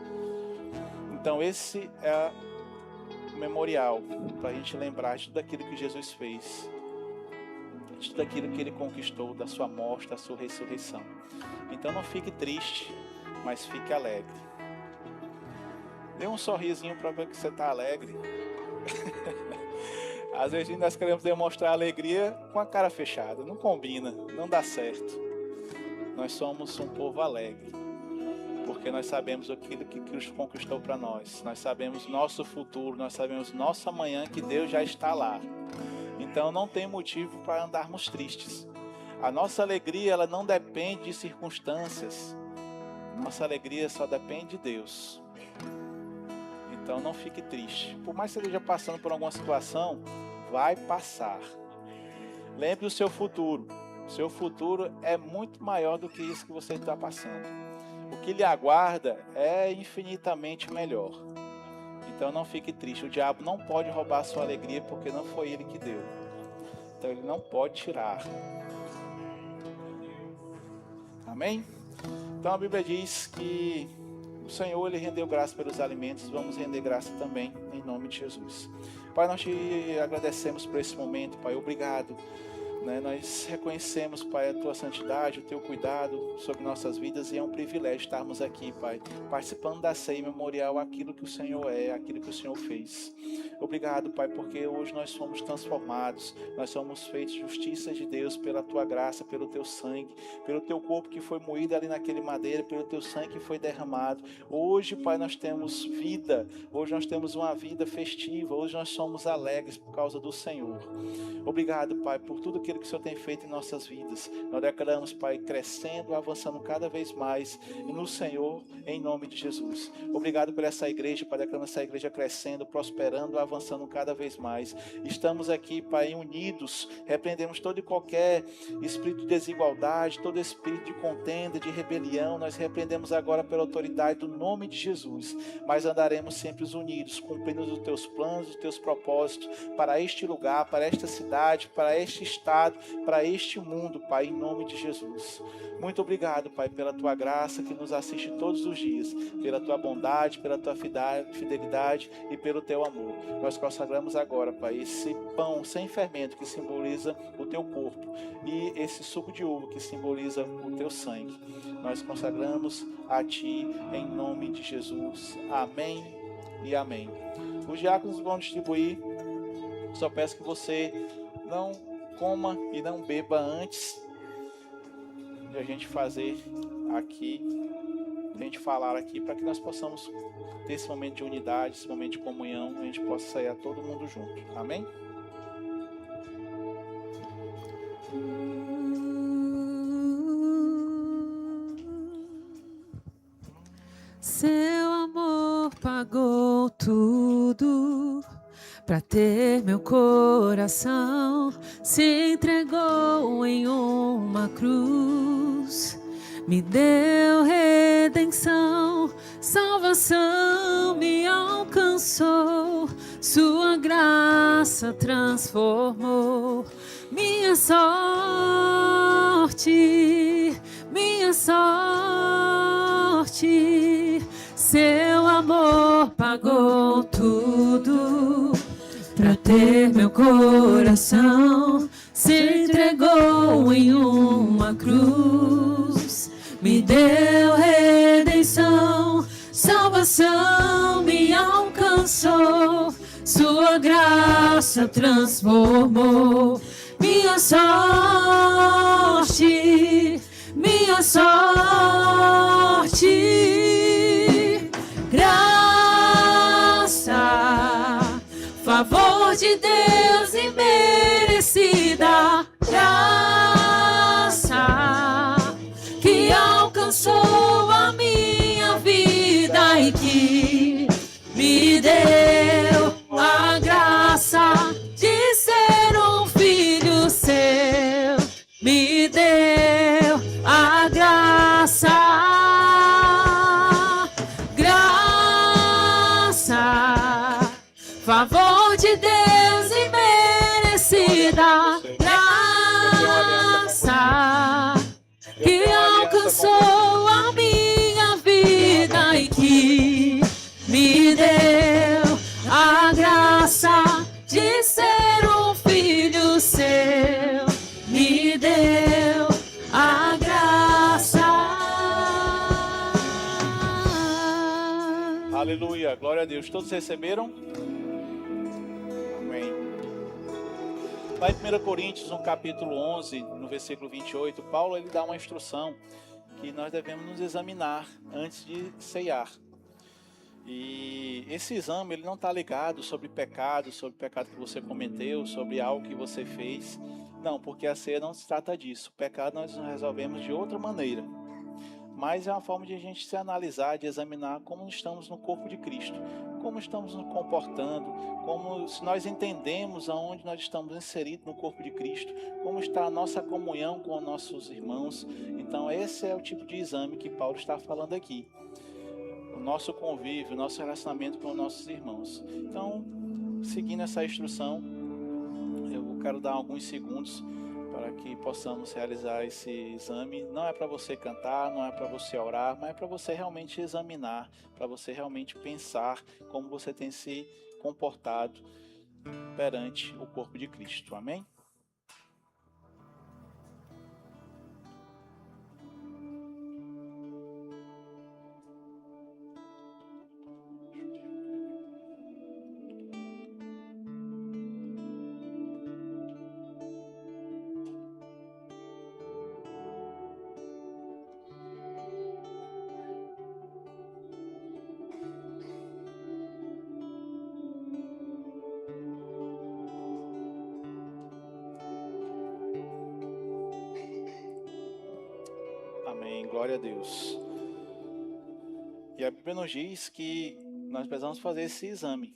Então esse é o memorial, para a gente lembrar de tudo aquilo que Jesus fez, de tudo aquilo que Ele conquistou, da sua morte, da sua ressurreição. Então não fique triste, mas fique alegre. Dê um sorrisinho para ver que você está alegre. Às vezes nós queremos demonstrar alegria com a cara fechada. Não combina, não dá certo. Nós somos um povo alegre. Porque nós sabemos aquilo que Cristo conquistou para nós. Nós sabemos nosso futuro, nós sabemos nosso amanhã, que Deus já está lá. Então não tem motivo para andarmos tristes. A nossa alegria, ela não depende de circunstâncias. Nossa alegria só depende de Deus. Então não fique triste. Por mais que você esteja passando por alguma situação, vai passar. Lembre do seu futuro. O seu futuro é muito maior do que isso que você está passando. O que lhe aguarda é infinitamente melhor. Então não fique triste. O diabo não pode roubar a sua alegria, porque não foi ele que deu. Então ele não pode tirar. Amém? Então a Bíblia diz que o Senhor, Ele rendeu graça pelos alimentos. Vamos render graça também, em nome de Jesus. Pai, nós te agradecemos por esse momento, Pai. Obrigado. Nós reconhecemos, Pai, a Tua santidade, o Teu cuidado sobre nossas vidas. E é um privilégio estarmos aqui, Pai, participando da ceia memorial, aquilo que o Senhor é, aquilo que o Senhor fez. Obrigado, Pai, porque hoje nós somos transformados. Nós somos feitos justiça de Deus pela Tua graça, pelo Teu sangue, pelo Teu corpo que foi moído ali naquele madeira, pelo Teu sangue que foi derramado. Hoje, Pai, nós temos vida. Hoje nós temos uma vida festiva. Hoje nós somos alegres por causa do Senhor. Obrigado, Pai, por tudo aquilo que o Senhor tem feito em nossas vidas. Nós declaramos, Pai, crescendo, avançando cada vez mais no Senhor, em nome de Jesus. Obrigado por essa igreja, Pai, declaramos essa igreja crescendo, prosperando, avançando cada vez mais. Estamos aqui, Pai, unidos, repreendemos todo e qualquer espírito de desigualdade, todo espírito de contenda, de rebelião. Nós repreendemos agora pela autoridade do nome de Jesus, mas andaremos sempre unidos, cumprindo os Teus planos, os Teus propósitos para este lugar, para esta cidade, para este estado, para este mundo, Pai, em nome de Jesus. Muito obrigado, Pai, pela Tua graça que nos assiste todos os dias, pela Tua bondade, pela Tua fidelidade e pelo Teu amor. Nós consagramos agora, Pai, esse pão sem fermento que simboliza o Teu corpo e esse suco de uva que simboliza o Teu sangue. Nós consagramos a Ti em nome de Jesus. Amém e amém. Os diáconos vão distribuir. Só peço que você não coma e não beba antes de a gente fazer aqui, de a gente falar aqui, para que nós possamos ter esse momento de unidade, esse momento de comunhão, a gente possa sair todo mundo junto. Amém? Seu amor pagou tudo pra ter meu coração, se entregou em uma cruz, me deu redenção, salvação me alcançou, sua graça transformou minha sorte, minha sorte. Seu amor amor pagou tudo pra ter meu coração. Se entregou em uma cruz, me deu redenção, salvação me alcançou. Sua graça transformou minha sorte, minha sorte. Graça, favor de Deus imerecida. Graça que alcançou a minha vida e que me deu a graça de ser um filho seu. Me deu a graça, graça, favor de Deus imerecida. Graça que alcançou a minha vida e que me deu a graça de ser um filho seu. Me deu a graça. Aleluia, glória a Deus. Todos receberam? Amém. Lá em 1 Coríntios, no capítulo 11, no versículo 28, Paulo ele dá uma instrução que nós devemos nos examinar antes de ceiar. E esse exame ele não está ligado sobre pecado que você cometeu, sobre algo que você fez. Não, porque a ceia não se trata disso. O pecado nós resolvemos de outra maneira. Mas é uma forma de a gente se analisar, de examinar como estamos no corpo de Cristo, como estamos nos comportando, como se nós entendemos aonde nós estamos inseridos no corpo de Cristo, como está a nossa comunhão com os nossos irmãos. Então esse é o tipo de exame que Paulo está falando aqui. O nosso convívio, o nosso relacionamento com os nossos irmãos. Então, seguindo essa instrução, eu quero dar alguns segundos para que possamos realizar esse exame. Não é para você cantar, não é para você orar, mas é para você realmente examinar, para você realmente pensar como você tem se comportado perante o corpo de Cristo. Amém? Amém, glória a Deus. E a Bíblia nos diz que nós precisamos fazer esse exame.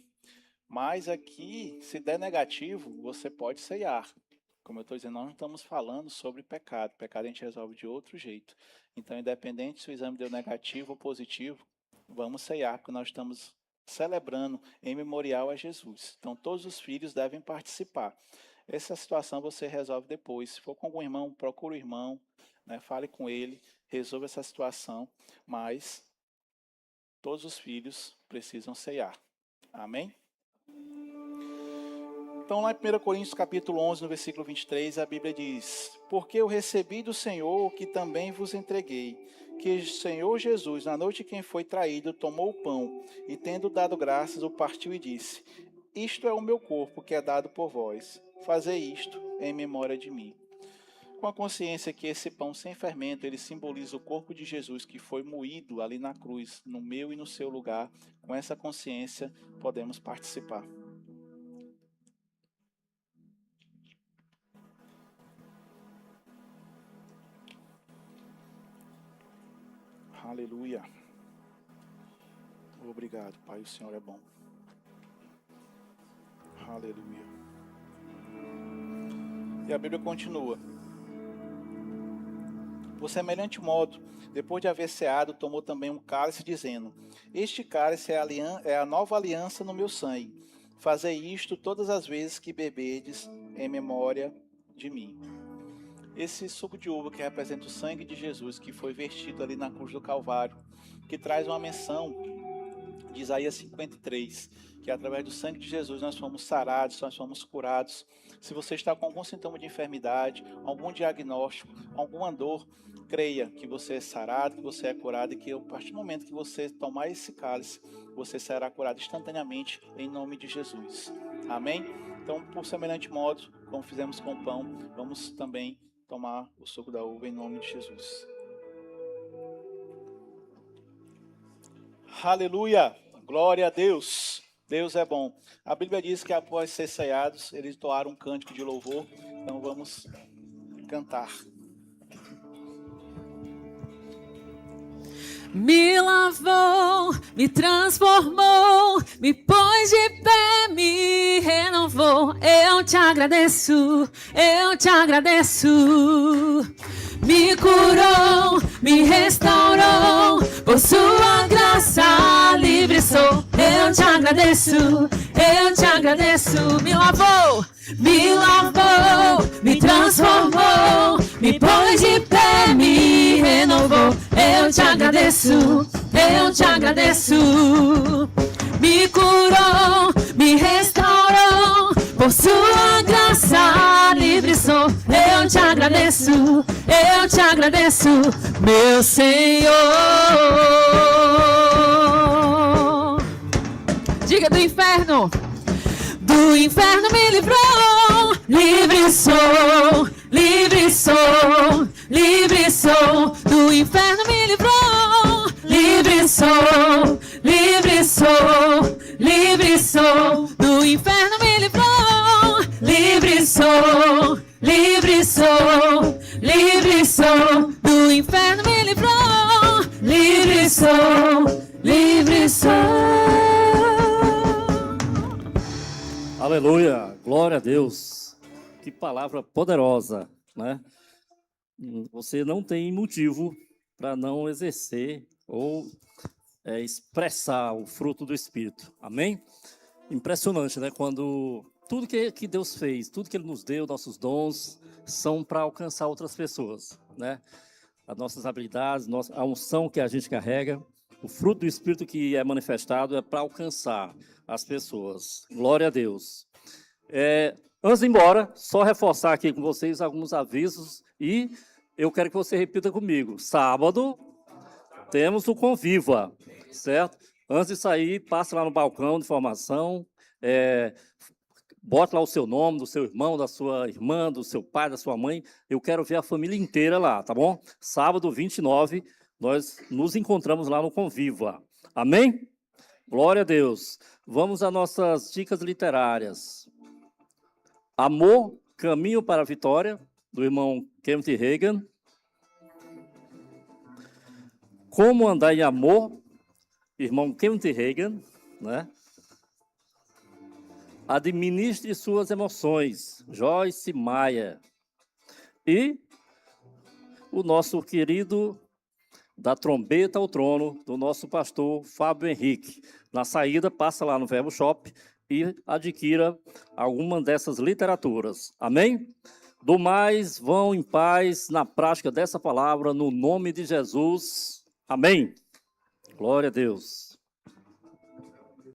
Mas aqui, se der negativo, você pode ceiar. Como eu estou dizendo, nós não estamos falando sobre pecado. Pecado a gente resolve de outro jeito. Então, independente se o exame deu negativo ou positivo, vamos ceiar, porque nós estamos celebrando em memorial a Jesus. Então, todos os filhos devem participar. Essa situação você resolve depois. Se for com algum irmão, procure o irmão, né, fale com ele, resolva essa situação, mas todos os filhos precisam ceiar. Amém? Então, lá em 1 Coríntios capítulo 11, no versículo 23, a Bíblia diz: porque eu recebi do Senhor o que também vos entreguei, que o Senhor Jesus, na noite em que foi traído, tomou o pão, e tendo dado graças, o partiu e disse: isto é o meu corpo, que é dado por vós. Fazei isto em memória de mim. Com a consciência que esse pão sem fermento, ele simboliza o corpo de Jesus que foi moído ali na cruz, no meu e no seu lugar, com essa consciência podemos participar. Aleluia. Obrigado, Pai, o Senhor é bom. Aleluia. E a Bíblia continua: por semelhante modo, depois de haver ceado, tomou também um cálice, dizendo: este cálice é a nova aliança no meu sangue. Fazei isto todas as vezes que beberdes em memória de mim. Esse suco de uva que representa o sangue de Jesus, que foi vertido ali na cruz do Calvário, que traz uma menção de Isaías 53, que através do sangue de Jesus nós fomos sarados, nós fomos curados. Se você está com algum sintoma de enfermidade, algum diagnóstico, alguma dor, creia que você é sarado, que você é curado e que a partir do momento que você tomar esse cálice, você será curado instantaneamente em nome de Jesus. Amém? Então, por semelhante modo, como fizemos com o pão, vamos também tomar o suco da uva em nome de Jesus. Aleluia! Glória a Deus! Deus é bom. A Bíblia diz que após ser ceiados, eles entoaram um cântico de louvor. Então vamos cantar. Me lavou, me transformou, me pôs de pé, me renovou. Eu te agradeço, eu te agradeço. Me curou, me restaurou, por sua graça livre sou. Eu te agradeço, eu te agradeço. Me lavou, me transformou, me pôs de pé, me renovou. Eu te agradeço, eu te agradeço. Me curou, me restaurou, por sua graça livre sou. Eu te agradeço, meu Senhor. Diga: do inferno me livrou. Livre sou, livre sou, livre sou. Do inferno me livrou. Livre sou, livre sou, livre sou. Do inferno me livrou. Livre sou, livre sou, livre sou. Do inferno me livrou. Livre sou, livre sou. Aleluia, glória a Deus. Que palavra poderosa, né? Você não tem motivo para não exercer ou expressar o fruto do Espírito. Amém? Impressionante, né? Quando tudo que Deus fez, tudo que Ele nos deu, nossos dons, são para alcançar outras pessoas, né? As nossas habilidades, a unção que a gente carrega, o fruto do Espírito que é manifestado é para alcançar as pessoas. Glória a Deus. Antes de ir embora, só reforçar aqui com vocês alguns avisos e eu quero que você repita comigo. Sábado, temos o Conviva, certo? Antes de sair, passe lá no balcão de formação, bote lá o seu nome, do seu irmão, da sua irmã, do seu pai, da sua mãe. Eu quero ver a família inteira lá, tá bom? Sábado, 29, nós nos encontramos lá no Conviva. Amém? Glória a Deus. Vamos às nossas dicas literárias. Amor, Caminho para a Vitória, do irmão Kenneth Hagin. Como Andar em Amor, irmão Kenneth Hagin, né? Administre Suas Emoções, Joyce Meyer. E o nosso querido Da Trombeta ao Trono, do nosso pastor Fábio Henrique. Na saída, passa lá no Verbo Shop e adquira alguma dessas literaturas. Amém? Do mais, vão em paz na prática dessa palavra, no nome de Jesus. Amém. Glória a Deus.